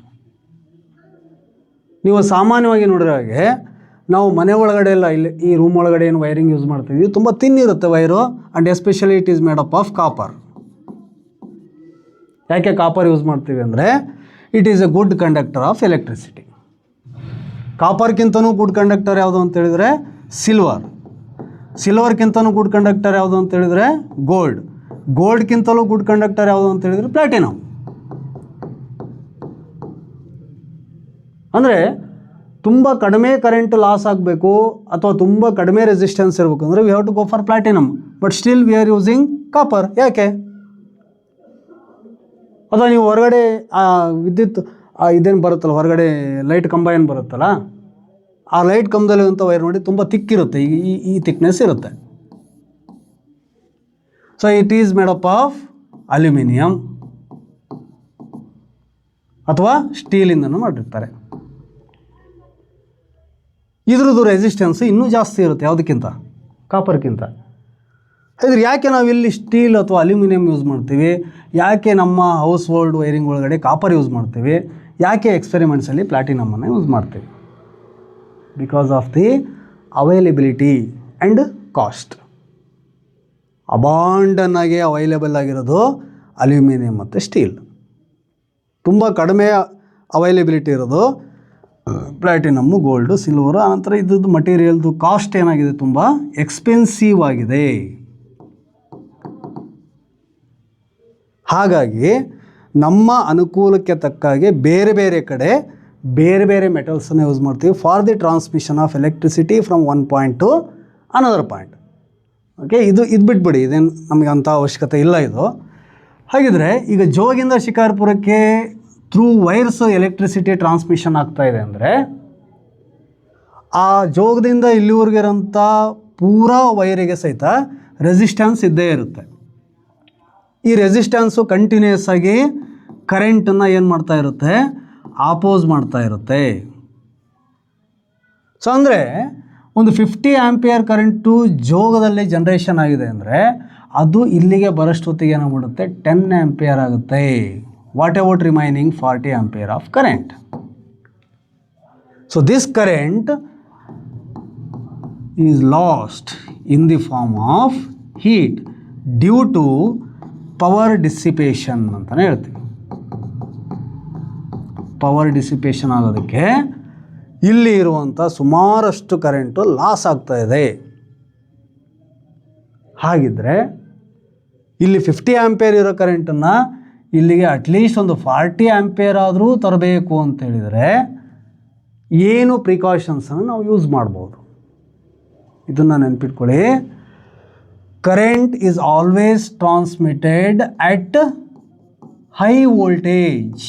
ನೀವು ಸಾಮಾನ್ಯವಾಗಿ ನೋಡಿರೋ ಹಾಗೆ ನಾವು ಮನೆ ಒಳಗಡೆ ಎಲ್ಲ ಇಲ್ಲಿ ಈ ರೂಮ್ ಒಳಗಡೆ ಏನು ವೈರಿಂಗ್ ಯೂಸ್ ಮಾಡ್ತೀವಿ, ತುಂಬ ತಿನ್ ಇರುತ್ತೆ wire, and especially it is made up of copper. ಯಾಕೆ ಕಾಪರ್ ಯೂಸ್ ಮಾಡ್ತೀವಿ ಅಂದರೆ it is a good conductor of electricity. ಕಾಪರ್ಗಿಂತನೂ ಗುಡ್ ಕಂಡಕ್ಟರ್ ಯಾವುದು ಅಂತ ಹೇಳಿದರೆ ಸಿಲ್ವರ್, ಸಿಲ್ವರ್ಗಿಂತನೂ ಗುಡ್ ಕಂಡಕ್ಟರ್ ಯಾವುದು ಅಂತ ಹೇಳಿದರೆ ಗೋಲ್ಡ್, ಗೋಲ್ಡ್ಗಿಂತಲೂ ಗುಡ್ ಕಂಡಕ್ಟರ್ ಯಾವುದು ಅಂತ ಹೇಳಿದರೆ ಪ್ಲಾಟಿನಮ್. ಅಂದರೆ ತುಂಬ ಕಡಿಮೆ ಕರೆಂಟ್ ಲಾಸ್ ಆಗಬೇಕು ಅಥವಾ ತುಂಬ ಕಡಿಮೆ ರೆಸಿಸ್ಟೆನ್ಸ್ ಇರಬೇಕು ಅಂದರೆ we have to go for platinum, but still we are using copper. ಯಾಕೆ? ಅಥವಾ ನೀವು ಹೊರಗಡೆ ವಿದ್ಯುತ್ ಇದೇನು ಬರುತ್ತಲ್ಲ, ಹೊರಗಡೆ ಲೈಟ್ ಕಂಬ ಏನು ಬರುತ್ತಲ್ಲ, ಆ ಲೈಟ್ ಕಂಬದಲ್ಲಿರುವಂಥ ವೈರ್ ನೋಡಿ ತುಂಬ ತಿಕ್ಕಿರುತ್ತೆ, ಈ ತಿಕ್ನೆಸ್ ಇರುತ್ತೆ. So it is made up of aluminium ಅಥವಾ ಸ್ಟೀಲಿಂದನೂ ಮಾಡಿರ್ತಾರೆ. ಇದ್ರದ್ದು ರೆಸಿಸ್ಟೆನ್ಸ್ ಇನ್ನೂ ಜಾಸ್ತಿ ಇರುತ್ತೆ ಯಾವುದಕ್ಕಿಂತ, ಕಾಪರ್ಗಿಂತ. ಇದ್ರೆ ಯಾಕೆ ನಾವು ಇಲ್ಲಿ ಸ್ಟೀಲ್ ಅಥವಾ ಅಲ್ಯೂಮಿನಿಯಂ ಯೂಸ್ ಮಾಡ್ತೀವಿ, ಯಾಕೆ ನಮ್ಮ ಹೌಸ್ ಹೋಲ್ಡ್ ವೈರಿಂಗ್ ಒಳಗಡೆ ಕಾಪರ್ ಯೂಸ್ ಮಾಡ್ತೀವಿ, ಯಾಕೆ ಎಕ್ಸ್ಪೆರಿಮೆಂಟ್ಸಲ್ಲಿ ಪ್ಲಾಟಿನಮನ್ನು ಯೂಸ್ ಮಾಡ್ತೀವಿ? Because of the availability and cost. ಅಬಾಂಡನ್ನಾಗಿ ಅವೈಲೇಬಲ್ ಆಗಿರೋದು ಅಲ್ಯೂಮಿನಿಯಂ ಮತ್ತು ಸ್ಟೀಲ್. ತುಂಬ ಕಡಿಮೆ ಅವೈಲೇಬಿಲಿಟಿ ಇರೋದು ಪ್ಲಾಟಿನಮ್ಮು, ಗೋಲ್ಡು, ಸಿಲ್ವರು. ಆನಂತರ ಇದ್ದದ್ದು ಮಟೀರಿಯಲ್ದು ಕಾಸ್ಟ್ ಏನಾಗಿದೆ, ತುಂಬ ಎಕ್ಸ್ಪೆನ್ಸಿವ್ ಆಗಿದೆ. ಹಾಗಾಗಿ ನಮ್ಮ ಅನುಕೂಲಕ್ಕೆ ತಕ್ಕಾಗೆ ಬೇರೆ ಬೇರೆ ಕಡೆ ಬೇರೆ ಬೇರೆ ಮೆಟಲ್ಸನ್ನು ಯೂಸ್ ಮಾಡ್ತೀವಿ for the transmission of electricity from one point to another point. Okay, ಇದು ಬಿಟ್ಬಿಡಿ, ಇದೇನು ನಮಗೆ ಅಂಥ ಅವಶ್ಯಕತೆ ಇಲ್ಲ ಇದು. ಹಾಗಿದ್ರೆ ಈಗ ಜೋಗಿಂದ ಶಿಕಾರಿಪುರಕ್ಕೆ ಥ್ರೂ ವೈರ್ಸ್ ಎಲೆಕ್ಟ್ರಿಸಿಟಿ ಟ್ರಾನ್ಸ್ಮಿಷನ್ ಆಗ್ತಾ ಇದೆ ಅಂದರೆ ಆ ಜೋಗದಿಂದ ಇಲ್ಲಿವರೆಗಿರೋಂಥ ಪೂರಾ ವೈರಿಗೆ ಸಹಿತ ರೆಸಿಸ್ಟೆನ್ಸ್ ಇದ್ದೇ ಇರುತ್ತೆ. ಈ ರೆಸಿಸ್ಟೆನ್ಸು ಕಂಟಿನ್ಯೂಸ್ ಆಗಿ ಕರೆಂಟನ್ನು ಏನು ಮಾಡ್ತಾ ಇರುತ್ತೆ, ಆಪೋಸ್ ಮಾಡ್ತಾ ಇರುತ್ತೆ. ಸೊ ಅಂದರೆ ಒಂದು 50 ಆಂಪಿಯರ್ ಕರೆಂಟು ಜೋಗದಲ್ಲಿ ಜನ್ರೇಷನ್ ಆಗಿದೆ ಅಂದರೆ ಅದು ಇಲ್ಲಿಗೆ ಬರೋಷ್ಟೊತ್ತಿಗೆ ಏನಾಗ್ಬಿಡುತ್ತೆ, 10 ಆಂಪಿಯರ್ ಆಗುತ್ತೆ. What about remaining 40 ampere of current? So this current is lost in the form of heat due to power dissipation ಅಂತಲೇ ಹೇಳ್ತೀವಿ. ಪವರ್ ಡಿಸಿಪೇಷನ್ ಆಗೋದಕ್ಕೆ ಇಲ್ಲಿ ಇರುವಂಥ ಸುಮಾರಷ್ಟು ಕರೆಂಟು ಲಾಸ್ ಆಗ್ತಾ ಇದೆ. ಹಾಗಿದ್ದರೆ ಇಲ್ಲಿ 50 ಆಂಪಿಯರ್ ಇರೋ ಕರೆಂಟನ್ನು ಇಲ್ಲಿಗೆ ಅಟ್ಲೀಸ್ಟ್ ಒಂದು 40 ಆಂಪಿಯರ್ ಆದರೂ ತರಬೇಕು ಅಂತ ಹೇಳಿದರೆ ಏನು ಪ್ರಿಕಾಷನ್ಸನ್ನು ನಾವು ಯೂಸ್ ಮಾಡ್ಬೋದು? ಇದನ್ನು ನೆನ್ಪಿಟ್ಕೊಳ್ಳಿ. Current is always transmitted at high voltage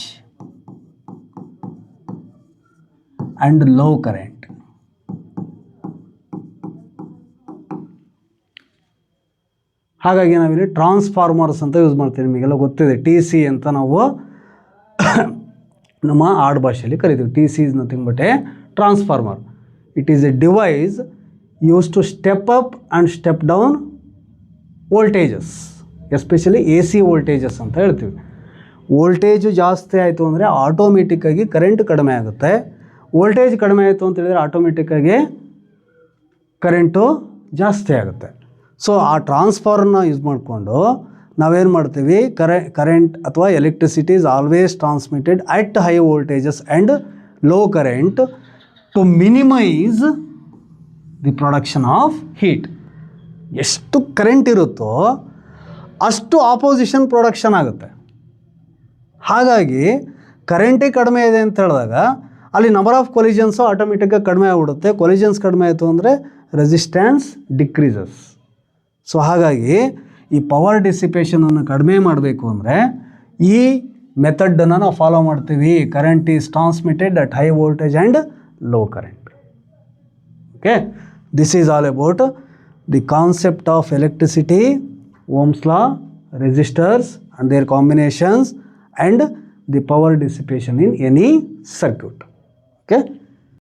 and low current. ಹಾಗಾಗಿ ನಾವಿಲ್ಲಿ ಟ್ರಾನ್ಸ್ಫಾರ್ಮರ್ಸ್ ಅಂತ ಯೂಸ್ ಮಾಡ್ತೀವಿ. ನಿಮಗೆಲ್ಲ ಗೊತ್ತಿದೆ, TC ಅಂತ ನಾವು ನಮ್ಮ ಆಡ್ ಭಾಷೆಯಲ್ಲಿ ಕರಿತೀವಿ. TC is nothing but a transformer. It is a device use to step up and step down voltages, especially AC voltages ಅಂತ ಹೇಳ್ತೀವಿ. ವೋಲ್ಟೇಜು ಜಾಸ್ತಿ ಆಯಿತು ಅಂದರೆ ಆಟೋಮೆಟಿಕ್ಕಾಗಿ ಕರೆಂಟ್ ಕಡಿಮೆ ಆಗುತ್ತೆ. ವೋಲ್ಟೇಜ್ ಕಡಿಮೆ ಆಯಿತು ಅಂತ ಹೇಳಿದರೆ ಆಟೋಮೆಟಿಕ್ಕಾಗಿ ಕರೆಂಟು ಜಾಸ್ತಿ ಆಗುತ್ತೆ. ಸೊ ಆ ಟ್ರಾನ್ಸ್ಫಾರ್ಮರ್ನ ಯೂಸ್ ಮಾಡಿಕೊಂಡು ನಾವೇನು ಮಾಡ್ತೀವಿ, ಕರೆಂಟ್ ಅಥವಾ electricity is always transmitted at high voltages and low current to minimise the production of heat. ಎಷ್ಟು ಕರೆಂಟ್ ಇರುತ್ತೋ ಅಷ್ಟು ಆಪೋಸಿಷನ್ ಪ್ರೊಡಕ್ಷನ್ ಆಗುತ್ತೆ. ಹಾಗಾಗಿ ಕರೆಂಟೇ ಕಡಿಮೆ ಇದೆ ಅಂತ ಹೇಳಿದಾಗ ಅಲ್ಲಿ ನಂಬರ್ ಆಫ್ ಕೊಲಿಜನ್ಸು ಆಟೋಮೆಟಿಕ್ಕಾಗಿ ಕಡಿಮೆ ಆಗಿಬಿಡುತ್ತೆ. ಕೊಲಿಜನ್ಸ್ ಕಡಿಮೆ ಆಯಿತು ಅಂದರೆ ರೆಸಿಸ್ಟೆನ್ಸ್ ಡಿಕ್ರೀಸಸ್. ಸೊ ಹಾಗಾಗಿ ಈ ಪವರ್ ಡಿಸಿಪೇಷನನ್ನು ಕಡಿಮೆ ಮಾಡಬೇಕು ಅಂದರೆ ಈ ಮೆಥಡನ್ನು ನಾವು ಫಾಲೋ ಮಾಡ್ತೀವಿ. Current is transmitted at high voltage and low current. Okay, this is all about the concept of electricity, Ohm's law, resistors and their combinations, and the power dissipation in any circuit. Okay.